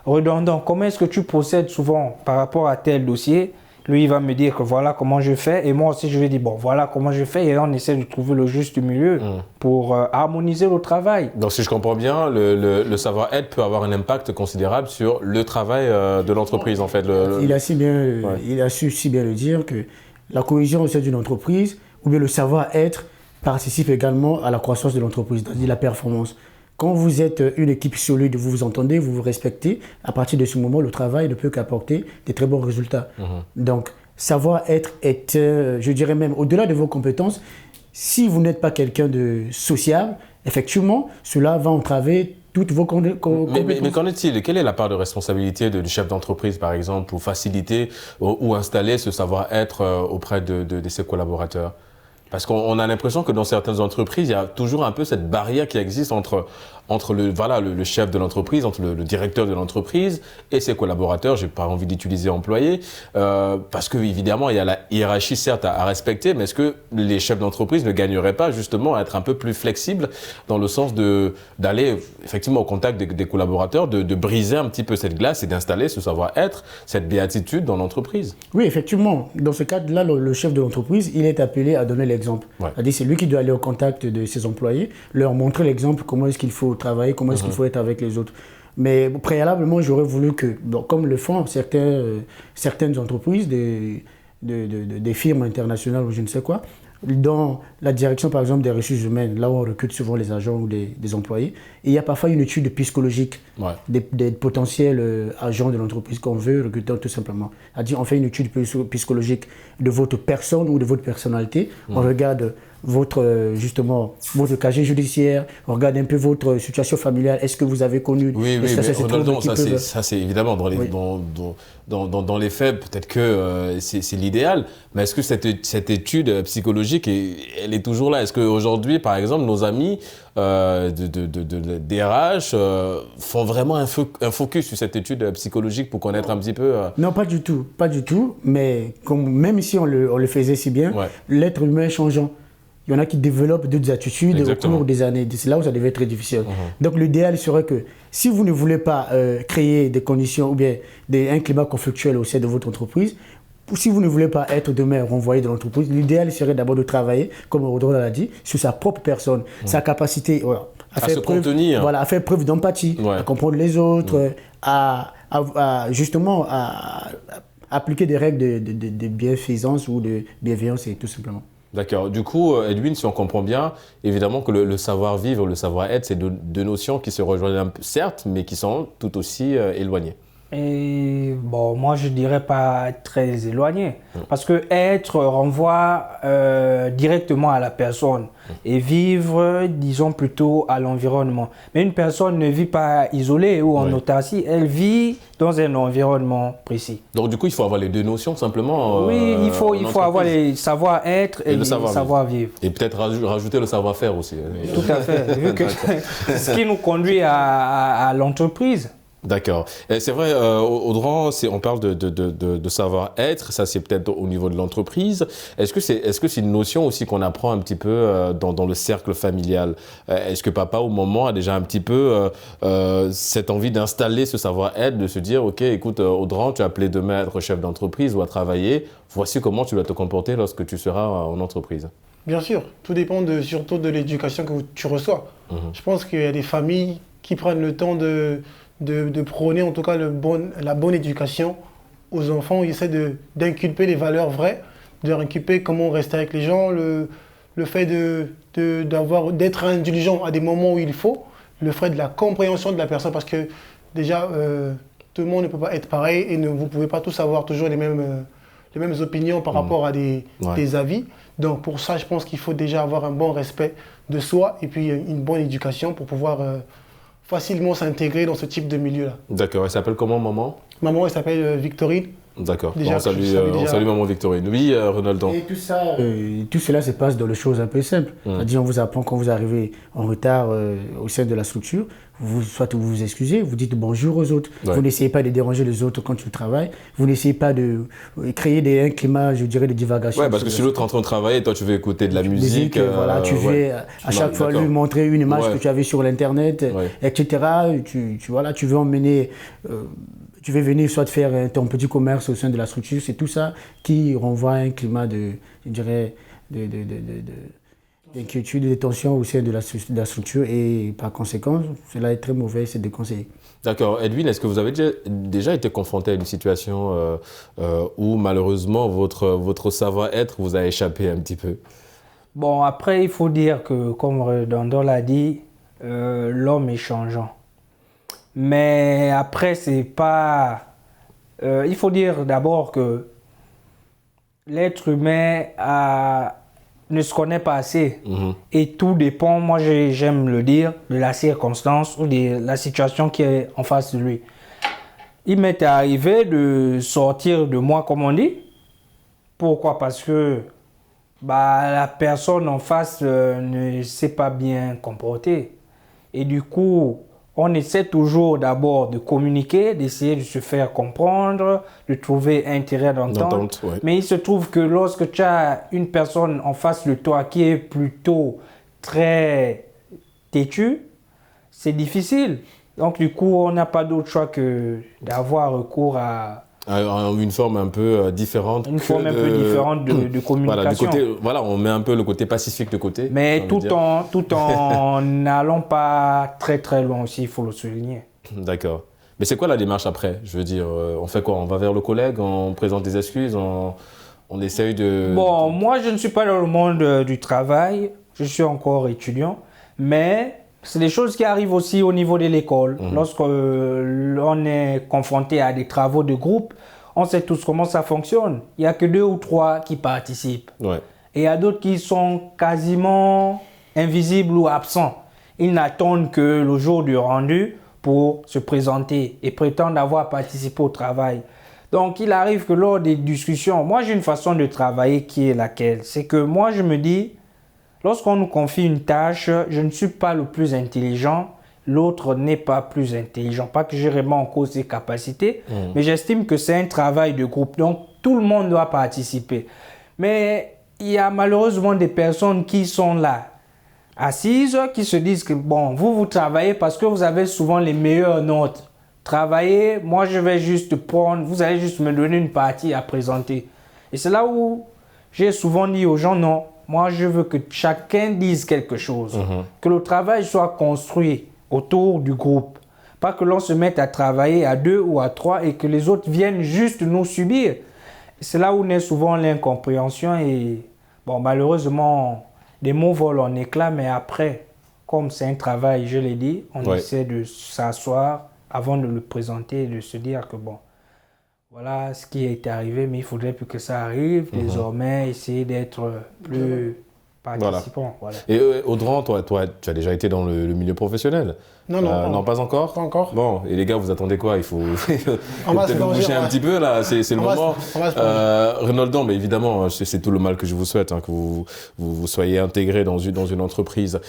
Renoldan, comment est-ce que tu procèdes souvent par rapport à tel dossier? Lui, il va me dire que voilà comment je fais. Et moi aussi, je vais dire, bon, voilà comment je fais. Et là, on essaie de trouver le juste milieu pour harmoniser le travail. Donc, si je comprends bien, le savoir-être peut avoir un impact considérable sur le travail de l'entreprise, en fait. Il a su si bien le dire que la cohésion au sein d'une entreprise, ou bien le savoir-être, participe également à la croissance de l'entreprise, c'est-à-dire la performance. Quand vous êtes une équipe solide, vous vous entendez, vous vous respectez, à partir de ce moment, le travail ne peut qu'apporter des très bons résultats. Donc, savoir-être est, je dirais même, au-delà de vos compétences, si vous n'êtes pas quelqu'un de sociable, effectivement, cela va entraver toutes vos compétences. Mais qu'en est-il? Quelle est la part de responsabilité du chef d'entreprise, par exemple, pour faciliter ou installer ce savoir-être auprès de ses collaborateurs? Parce qu'on a l'impression que dans certaines entreprises, il y a toujours un peu cette barrière qui existe entre le chef de l'entreprise, entre le directeur de l'entreprise et ses collaborateurs. Je n'ai pas envie d'utiliser employés, parce que évidemment il y a la hiérarchie certes à respecter, mais est-ce que les chefs d'entreprise ne gagneraient pas justement à être un peu plus flexibles dans le sens d'aller effectivement au contact des collaborateurs, de briser un petit peu cette glace et d'installer ce savoir-être, cette béatitude dans l'entreprise? Oui, effectivement. Dans ce cadre-là, le chef de l'entreprise, il est appelé à donner l'exemple. C'est-à-dire c'est lui qui doit aller au contact de ses employés, leur montrer l'exemple, comment est-ce qu'il faut travailler, comment est-ce qu'il faut être avec les autres. Mais préalablement, j'aurais voulu que, bon, comme le font certaines entreprises, des firmes internationales ou je ne sais quoi, dans la direction, par exemple, des ressources humaines, là où on recrute souvent les agents ou des employés, et il y a parfois une étude psychologique des potentiels agents de l'entreprise qu'on veut recruter tout simplement. C'est-à-dire, on fait une étude psychologique de votre personne ou de votre personnalité. On regarde justement votre casier judiciaire, on regarde un peu votre situation familiale. Est-ce que vous avez connu... Oui, mais Ronaldo, ça c'est évidemment dans les faits, peut-être que c'est l'idéal, mais est-ce que cette étude psychologique, elle est toujours là? Est-ce qu'aujourd'hui, par exemple, nos amis de DRH font vraiment un focus sur cette étude psychologique pour connaître un petit peu Non, pas du tout, mais même si on le faisait si bien, l'être humain est changeant. Il y en a qui développent d'autres attitudes au cours des années. C'est là où ça devait être très difficile. Donc l'idéal serait que si vous ne voulez pas créer des conditions ou bien un climat conflictuel au sein de votre entreprise, ou si vous ne voulez pas être demain renvoyé de l'entreprise, l'idéal serait d'abord de travailler, comme Rodolphe l'a dit, sur sa propre personne, sa capacité à se contenir. À faire preuve d'empathie, à comprendre les autres, justement à appliquer des règles de bienfaisance ou de bienveillance et tout simplement. D'accord. Du coup, Edwin, si on comprend bien, évidemment que le savoir-vivre, le savoir-être, c'est deux notions qui se rejoignent un peu, certes, mais qui sont tout aussi éloignées. Et bon, moi je dirais pas très éloigné, parce que être renvoie directement à la personne et vivre, disons plutôt à l'environnement. Mais une personne ne vit pas isolée ou en autarcie, elle vit dans un environnement précis. Donc du coup, il faut avoir les deux notions simplement. Oui, il faut avoir le savoir-être et le savoir-vivre. Et peut-être rajouter le savoir-faire aussi. Tout à fait, vu que ce qui nous conduit à l'entreprise. D'accord. C'est vrai, Audran, on parle de savoir-être, ça c'est peut-être au niveau de l'entreprise. Est-ce que c'est une notion aussi qu'on apprend un petit peu dans le cercle familial? Est-ce que papa, au moment, a déjà un petit peu cette envie d'installer ce savoir-être, de se dire, ok, écoute, Audran, tu es appelé demain à être chef d'entreprise ou à travailler, voici comment tu dois te comporter lorsque tu seras en entreprise? Bien sûr, tout dépend surtout de l'éducation que tu reçois. Je pense qu'il y a des familles qui prennent le temps de prôner en tout cas la bonne éducation aux enfants. Ils essaient d'inculper les valeurs vraies, de leur inculper comment rester avec les gens, le fait d'être indulgent à des moments où il faut, le fait de la compréhension de la personne, parce que déjà, tout le monde ne peut pas être pareil et vous ne pouvez pas tous avoir toujours les mêmes opinions par rapport à des avis. Donc pour ça, je pense qu'il faut déjà avoir un bon respect de soi et puis une bonne éducation pour pouvoir facilement s'intégrer dans ce type de milieu-là. D'accord. Elle s'appelle comment, maman? Maman, elle s'appelle Victorine. D'accord. On salue maman Victorine. Oui, Ronaldo. Et tout cela se passe dans les choses un peu simples. C'est-à-dire, on vous apprend quand vous arrivez en retard au sein de la structure, soit vous vous excusez, vous dites bonjour aux autres. Vous n'essayez pas de déranger les autres quand tu travailles. Vous n'essayez pas de créer un climat, je dirais, de divagation. Oui, parce que si l'autre est en train de travailler, toi, tu veux écouter de la musique. Voilà, tu veux à chaque fois lui montrer une image que tu avais sur l'Internet, etc. Tu veux emmener... tu veux venir soit faire ton petit commerce au sein de la structure, c'est tout ça qui renvoie à un climat d'inquiétude et de tension au sein de la structure et par conséquent, cela est très mauvais, c'est déconseillé. D'accord. Edwin, est-ce que vous avez déjà été confronté à une situation où malheureusement votre savoir-être vous a échappé un petit peu? Bon, après, il faut dire que, comme Redondon l'a dit, l'homme est changeant. Mais après, c'est pas... il faut dire d'abord que l'être humain ne se connaît pas assez. Et tout dépend, moi j'aime le dire, de la circonstance ou de la situation qui est en face de lui. Il m'est arrivé de sortir de moi, comme on dit. Pourquoi? Parce que la personne en face ne s'est pas bien comportée. Et du coup... on essaie toujours d'abord de communiquer, d'essayer de se faire comprendre, de trouver intérêt d'entente. Mais il se trouve que lorsque tu as une personne en face de toi qui est plutôt très têtue, c'est difficile. Donc du coup, on n'a pas d'autre choix que d'avoir recours à... une forme un peu différente. Une forme un peu différente de communication. Voilà, on met un peu le côté pacifique de côté. Mais tout en n'allant pas très très loin aussi, il faut le souligner. D'accord. Mais c'est quoi la démarche après? Je veux dire, on fait quoi? On va vers le collègue, on présente des excuses, on essaye de... Bon, moi, je ne suis pas dans le monde du travail. Je suis encore étudiant. Mais c'est des choses qui arrivent aussi au niveau de l'école. Lorsqu'on est confronté à des travaux de groupe, on sait tous comment ça fonctionne. Il n'y a que 2 ou 3 qui participent. Ouais. Et il y a d'autres qui sont quasiment invisibles ou absents. Ils n'attendent que le jour du rendu pour se présenter et prétendent avoir participé au travail. Donc, il arrive que lors des discussions, moi j'ai une façon de travailler qui est laquelle? C'est que moi je me dis, lorsqu'on nous confie une tâche, je ne suis pas le plus intelligent, l'autre n'est pas plus intelligent. Pas que je remets en cause ses capacités, mais j'estime que c'est un travail de groupe. Donc, tout le monde doit participer. Mais il y a malheureusement des personnes qui sont là, assises, qui se disent que bon, vous travaillez parce que vous avez souvent les meilleures notes. Travaillez, moi je vais juste prendre, vous allez juste me donner une partie à présenter. Et c'est là où j'ai souvent dit aux gens, non, moi je veux que chacun dise quelque chose, que le travail soit construit autour du groupe. Pas que l'on se mette à travailler à 2 ou à 3 et que les autres viennent juste nous subir. C'est là où naît souvent l'incompréhension et bon, malheureusement, des mots volent en éclats, mais après, comme c'est un travail, je l'ai dit, on essaie de s'asseoir avant de le présenter et de se dire que bon, voilà ce qui est arrivé, mais il faudrait plus que ça arrive. Désormais, essayer d'être plus participant. Voilà. Et Audran, toi, tu as déjà été dans le milieu professionnel? Non, pas encore. Pas encore. Bon, et les gars, vous attendez quoi? Il faut On va se peut-être vous bouger un petit peu là, c'est le moment. Renaldan, mais évidemment, c'est tout le mal que je vous souhaite, hein, que vous soyez intégré dans une entreprise.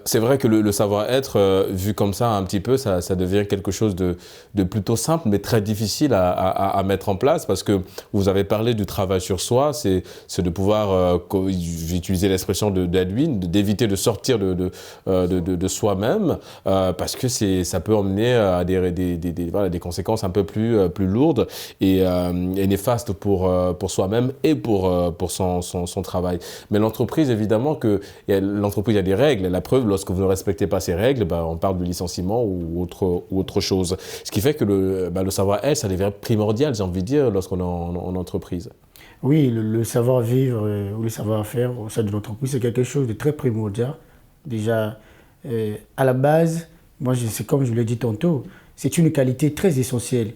C'est vrai que le savoir-être, vu comme ça un petit peu, ça devient quelque chose de plutôt simple, mais très difficile à mettre en place, parce que vous avez parlé du travail sur soi, c'est de pouvoir, j'ai utilisé l'expression d'Edwin, d'éviter de sortir de soi-même, parce que ça peut emmener à des conséquences un peu plus lourdes et néfastes pour soi-même et pour son travail. Mais l'entreprise, évidemment, l'entreprise a des règles. La preuve, lorsque vous ne respectez pas ces règles, on parle de licenciement ou autre chose. Ce qui fait que le savoir-être, ça devient primordial, j'ai envie de dire, lorsqu'on est en entreprise. Oui, le savoir-vivre ou le savoir-faire au sein de l'entreprise, c'est quelque chose de très primordial. Déjà, à la base, moi, c'est comme je l'ai dit tantôt, c'est une qualité très essentielle.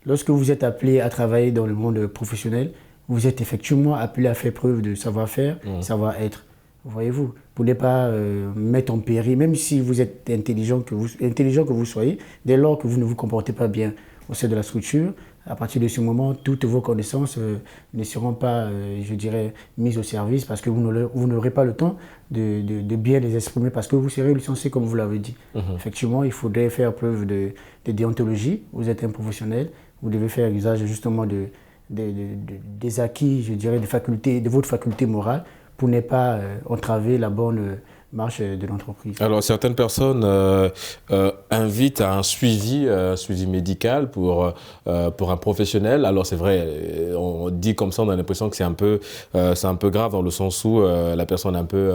Lorsque vous êtes appelé à travailler dans le monde professionnel, vous êtes effectivement appelé à faire preuve de savoir-faire, savoir-être. Voyez-vous, pour ne pas mettre en péril, même si vous êtes intelligent que vous soyez, dès lors que vous ne vous comportez pas bien au sein de la structure, à partir de ce moment, toutes vos connaissances ne seront pas, je dirais, mises au service parce que vous n'aurez pas le temps de bien les exprimer parce que vous serez licencié comme vous l'avez dit. Effectivement, il faudrait faire preuve de déontologie. Vous êtes un professionnel, vous devez faire usage justement des acquis, je dirais, de votre faculté morale pour ne pas entraver la bonne marche de l'entreprise. Alors, certaines personnes invitent à un suivi médical pour un professionnel. Alors, c'est vrai, on dit comme ça, on a l'impression que c'est un peu grave dans le sens où la personne est un peu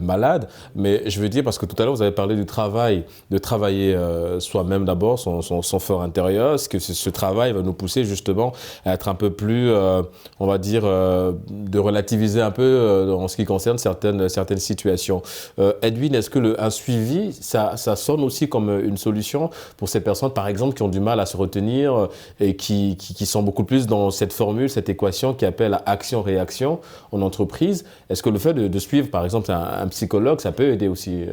malade. Mais je veux dire, parce que tout à l'heure, vous avez parlé du travail, de travailler soi-même d'abord, son fort intérieur. Est-ce que ce travail va nous pousser justement à être un peu plus, on va dire, de relativiser un peu en ce qui concerne certaines situations. Edwin, est-ce que un suivi, ça sonne aussi comme une solution pour ces personnes, par exemple, qui ont du mal à se retenir et qui sont beaucoup plus dans cette formule, cette équation qui appelle action-réaction en entreprise? Est-ce que le fait de suivre, par exemple, un psychologue, ça peut aider aussi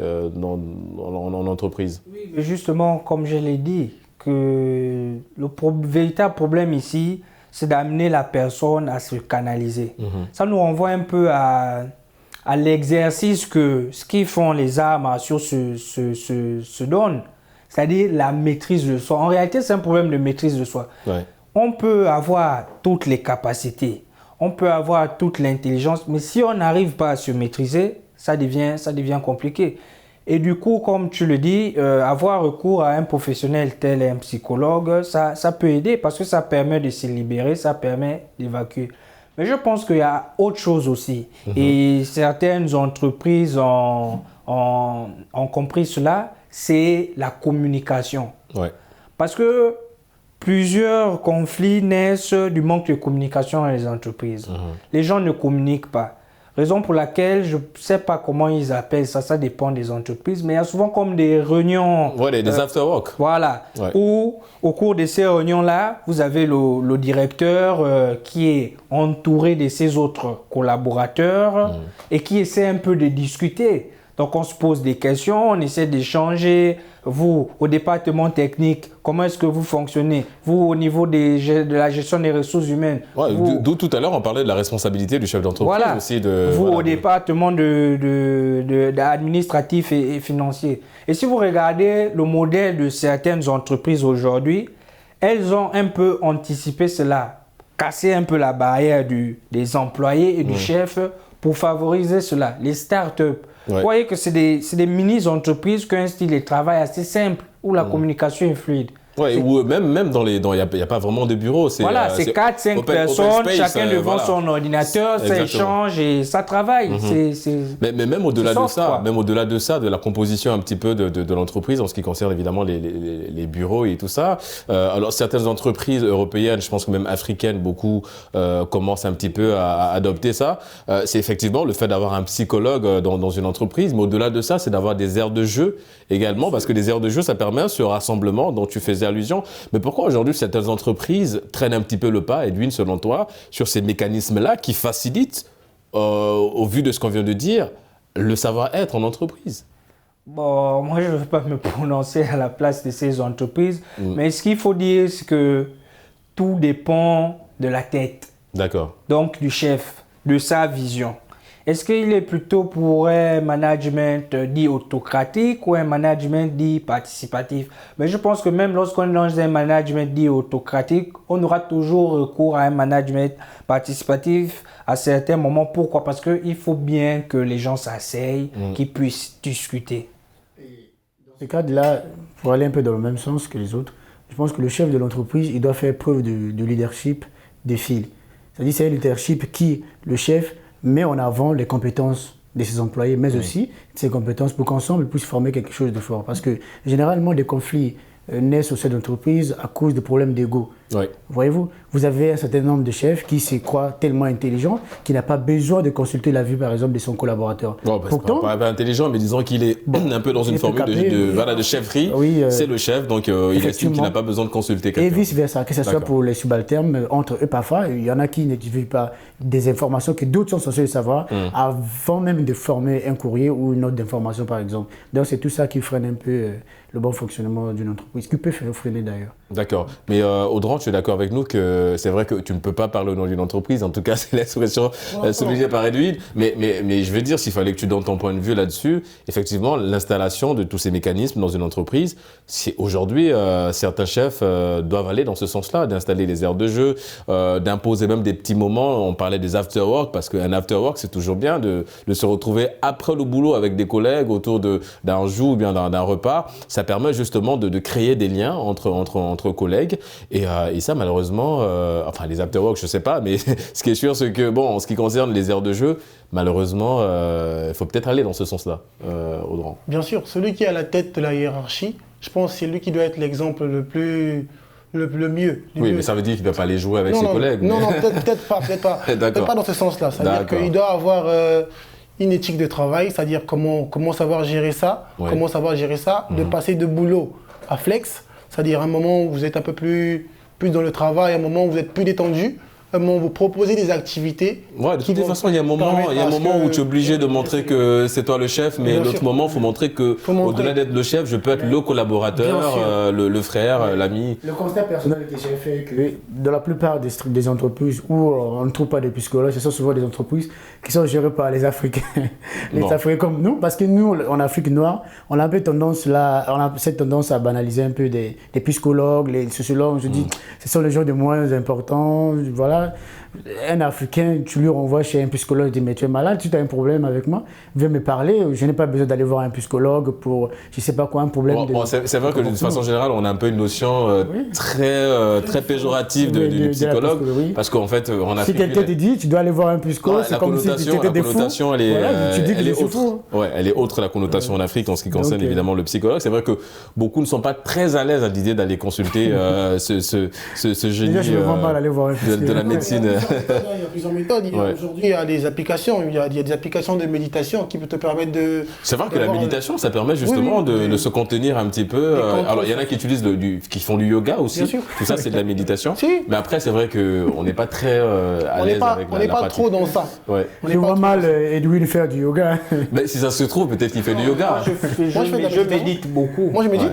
en entreprise? Oui, mais justement, comme je l'ai dit, que le véritable problème ici, c'est d'amener la personne à se canaliser. Ça nous renvoie un peu à l'exercice que ce qu'ils font les arts martiaux se donnent, c'est-à-dire la maîtrise de soi. En réalité, c'est un problème de maîtrise de soi. Ouais. On peut avoir toutes les capacités, on peut avoir toute l'intelligence, mais si on n'arrive pas à se maîtriser, ça devient compliqué. Et du coup, comme tu le dis, avoir recours à un professionnel tel un psychologue, ça peut aider parce que ça permet de se libérer, ça permet d'évacuer. Mais je pense qu'il y a autre chose aussi. Et certaines entreprises ont compris cela, c'est la communication. Ouais. Parce que plusieurs conflits naissent du manque de communication dans les entreprises. Les gens ne communiquent pas. Raison pour laquelle je ne sais pas comment ils appellent ça, ça dépend des entreprises, mais il y a souvent comme des réunions. Ouais, des after-work. Voilà. Ouais. Où, au cours de ces réunions-là, vous avez le directeur qui est entouré de ses autres collaborateurs et qui essaie un peu de discuter. Donc, on se pose des questions, on essaie d'échanger. Vous, au département technique, comment est-ce que vous fonctionnez? Vous, au niveau de la gestion des ressources humaines. Ouais, d'où tout à l'heure, on parlait de la responsabilité du chef d'entreprise Voilà. aussi. Vous, au département administratif et financier. Et si vous regardez le modèle de certaines entreprises aujourd'hui, elles ont un peu anticipé cela, cassé un peu la barrière des employés et du chef pour favoriser cela. Les startups. Ouais. Vous voyez que c'est des mini-entreprises qui ont un style de travail assez simple, où la communication est fluide. Ouais, ou même il n'y a pas vraiment de bureau. Voilà, c'est 4-5 personnes, open space, chacun devant voilà. son ordinateur, ça Exactement. échange et ça travaille. Mais même au-delà de soft, ça, quoi. même au-delà de ça, de la composition un petit peu de l'entreprise en ce qui concerne évidemment les bureaux et tout ça. Alors certaines entreprises européennes, je pense que même africaines, beaucoup commencent un petit peu à adopter ça. C'est effectivement le fait d'avoir un psychologue dans une entreprise, mais au-delà de ça, c'est d'avoir des aires de jeu également, parce que les aires de jeu, ça permet ce rassemblement dont tu faisais allusion. Mais pourquoi aujourd'hui certaines entreprises traînent un petit peu le pas, Edwin, selon toi, sur ces mécanismes-là qui facilitent, au vu de ce qu'on vient de dire, le savoir-être en entreprise? Bon, moi, je ne veux pas me prononcer à la place de ces entreprises, mais ce qu'il faut dire, c'est que tout dépend de la tête, D'accord. donc du chef, de sa vision. Est-ce qu'il est plutôt pour un management dit autocratique ou un management dit participatif? Mais je pense que même lorsqu'on est dans un management dit autocratique, on aura toujours recours à un management participatif à certains moments. Pourquoi? Parce qu'il faut bien que les gens s'asseyent, qu'ils puissent discuter. Dans ce cadre-là, pour aller un peu dans le même sens que les autres, je pense que le chef de l'entreprise, il doit faire preuve de leadership des fils. C'est-à-dire c'est un leadership qui, le chef, met en avant les compétences de ses employés, mais aussi ses compétences pour qu'ensemble ils puissent former quelque chose de fort. Parce que généralement, des conflits naissent au sein d'entreprises à cause de problèmes d'ego. Ouais. Voyez-vous, vous avez un certain nombre de chefs qui se croient tellement intelligents qu'il n'a pas besoin de consulter l'avis, par exemple, de son collaborateur. Bon, pourtant, pas intelligent, mais disons qu'il est un peu dans une formule de chefferie. Oui, c'est le chef, donc il estime qu'il n'a pas besoin de consulter quelqu'un. Et vice-versa, que ce soit pour les subalternes, entre eux parfois, il y en a qui ne divulguent pas des informations que d'autres sont censés savoir avant même de former un courrier ou une note d'information, par exemple. Donc c'est tout ça qui freine un peu le bon fonctionnement d'une entreprise, qui peut freiner d'ailleurs. D'accord. Mais Audran, tu es d'accord avec nous que c'est vrai que tu ne peux pas parler au nom d'une entreprise, en tout cas c'est l'expression soulignée par Edwin, mais je veux dire, s'il fallait que tu donnes ton point de vue là-dessus, effectivement, l'installation de tous ces mécanismes dans une entreprise, c'est aujourd'hui, certains chefs doivent aller dans ce sens-là, d'installer les aires de jeu, d'imposer même des petits moments, on parlait des after-work, parce qu'un after-work, c'est toujours bien de se retrouver après le boulot avec des collègues autour d'un jeu ou bien d'un repas. Ça permet justement de créer des liens entre collègues et ça malheureusement, enfin les after-work je sais pas, mais ce qui est sûr c'est que bon, en ce qui concerne les aires de jeu, malheureusement il faut peut-être aller dans ce sens-là, Audran. Bien sûr, celui qui est à la tête de la hiérarchie, je pense que c'est lui qui doit être l'exemple le mieux. Oui, mais ça veut dire qu'il ne doit pas aller jouer avec ses collègues. Non, peut-être pas. Peut-être pas dans ce sens-là. C'est-à-dire qu'il doit avoir une éthique de travail, c'est-à-dire comment savoir gérer ça, de passer de boulot à flex, c'est-à-dire un moment où vous êtes un peu plus dans le travail, un moment où vous êtes plus détendu, un moment où vous proposez des activités. Ouais, de toute façon, il y a un moment où tu es obligé de montrer que c'est toi le chef, mais l'autre moment, il faut montrer que au-delà d'être le chef, je peux être le collaborateur, le frère, l'ami. Le constat personnel que j'ai fait est que dans la plupart des entreprises où on ne trouve pas de psychologues, ce sont souvent des entreprises qui sont gérées par les Africains. Africains comme nous, parce que nous, en Afrique noire, on a un peu cette tendance à banaliser un peu des psychologues, les sociologues. Je dis, ce sont les gens de moins importants, voilà. voilà. Un Africain, tu lui renvoies chez un psychologue, tu dis mais tu es malade, tu as un problème avec moi, viens me parler, je n'ai pas besoin d'aller voir un psychologue pour, je sais pas quoi, un problème. C'est vrai que de façon générale, on a un peu une notion très péjorative du psychologue, parce qu'en fait, on a. Si quelqu'un te dit, tu dois aller voir un psychologue, c'est comme si tu étais des fous. La connotation, elle est autre. Ouais, elle est autre la connotation en Afrique en ce qui concerne évidemment le psychologue. C'est vrai que beaucoup ne sont pas très à l'aise à l'idée d'aller consulter ce génie de la médecine. Il y a plusieurs méthodes. Aujourd'hui, il y a des applications. Il y a des applications de méditation qui peuvent te permettre de. C'est vrai que la méditation, ça permet justement de se contenir un petit peu. Alors, il y en a qui utilisent qui font du yoga aussi. Bien sûr. Tout ça, c'est de la méditation. Si. Mais après, c'est vrai qu'on n'est pas très à l'aise avec la pratique. On n'est pas trop dans ça. Je vois mal Edwin faire du yoga. Mais si ça se trouve, peut-être qu'il fait du yoga. Je médite beaucoup. Moi, je médite.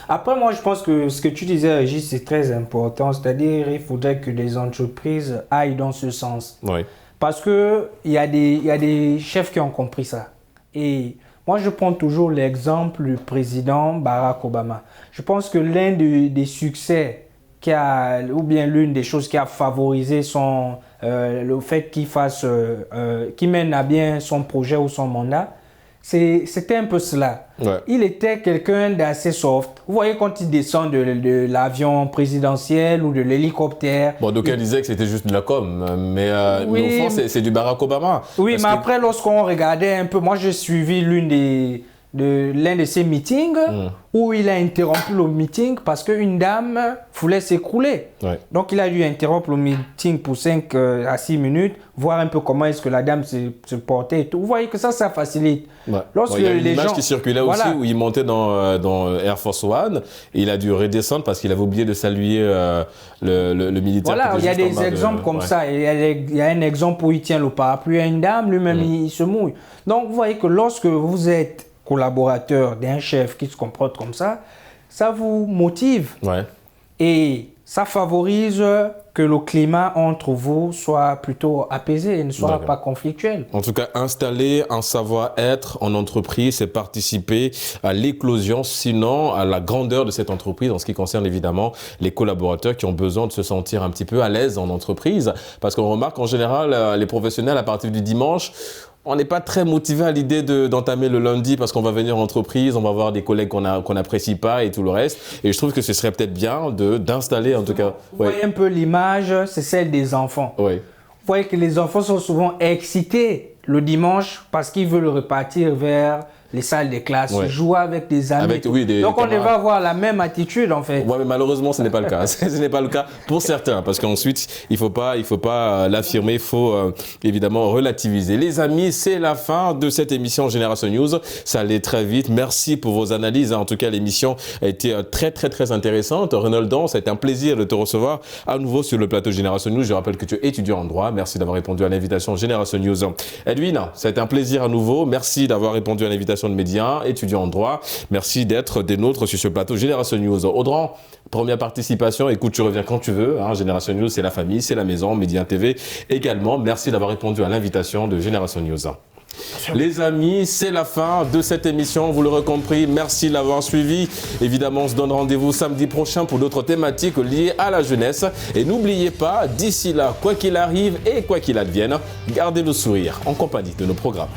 Après, moi, je pense que ce que tu disais, Régis, c'est très important. C'est-à-dire, il faudrait que les entreprises aillent dans ce sens. Oui. Parce qu'il y a des chefs qui ont compris ça. Et moi, je prends toujours l'exemple du président Barack Obama. Je pense que l'un des succès ou bien l'une des choses qui a favorisé le fait qu'il mène à bien son projet ou son mandat, c'était un peu cela. Ouais. Il était quelqu'un d'assez soft. Vous voyez quand il descend de l'avion présidentiel ou de l'hélicoptère. Bon, donc elle disait que c'était juste de la com, mais au fond, c'est du Barack Obama. Oui, mais après, lorsqu'on regardait un peu, moi j'ai suivi l'un de ses meetings où il a interrompu le meeting parce qu'une dame voulait s'écrouler. Ouais. Donc il a dû interrompre le meeting pour 5 à 6 minutes, voir un peu comment est-ce que la dame se portait et tout. Vous voyez que ça facilite. Ouais. Il y a une image qui circulait aussi où il montait dans Air Force One et il a dû redescendre parce qu'il avait oublié de saluer le militaire. Voilà, il y a des exemples comme ça. Il y a un exemple où il tient le parapluie à une dame, lui-même il se mouille. Donc vous voyez que lorsque vous êtes collaborateur d'un chef qui se comporte comme ça vous motive. Ouais. Et ça favorise que le climat entre vous soit plutôt apaisé et ne soit pas conflictuel. En tout cas, installer un savoir-être en entreprise, c'est participer à l'éclosion, sinon à la grandeur de cette entreprise en ce qui concerne évidemment les collaborateurs qui ont besoin de se sentir un petit peu à l'aise en entreprise. Parce qu'on remarque en général, les professionnels à partir du dimanche, on n'est pas très motivé à l'idée d'entamer le lundi parce qu'on va venir en entreprise, on va voir des collègues qu'on n'apprécie pas et tout le reste. Et je trouve que ce serait peut-être bien d'installer en tout cas. Vous voyez un peu l'image, c'est celle des enfants. Oui. Vous voyez que les enfants sont souvent excités le dimanche parce qu'ils veulent repartir vers les salles de classe, jouer avec des amis. Donc on va avoir la même attitude en fait. Oui, mais malheureusement ce n'est pas le cas. Ce n'est pas le cas pour certains parce qu'ensuite il faut pas l'affirmer, il faut évidemment relativiser. Les amis, c'est la fin de cette émission Génération News. Ça allait très vite. Merci pour vos analyses. En tout cas, l'émission a été très très très intéressante. Renoldan, ça a été un plaisir de te recevoir à nouveau sur le plateau Génération News. Je rappelle que tu es étudiant en droit. Merci d'avoir répondu à l'invitation Génération News. Edwin, ça a été un plaisir à nouveau. Merci d'avoir répondu à l'invitation de médias, étudiant en droit. Merci d'être des nôtres sur ce plateau Génération News. Audran, première participation. Écoute, tu reviens quand tu veux. Génération News, c'est la famille, c'est la maison. Média TV également. Merci d'avoir répondu à l'invitation de Génération News. Les amis, c'est la fin de cette émission, vous l'aurez compris, merci de l'avoir suivi. Évidemment, on se donne rendez-vous samedi prochain pour d'autres thématiques liées à la jeunesse. Et n'oubliez pas, d'ici là, quoi qu'il arrive et quoi qu'il advienne, gardez le sourire en compagnie de nos programmes.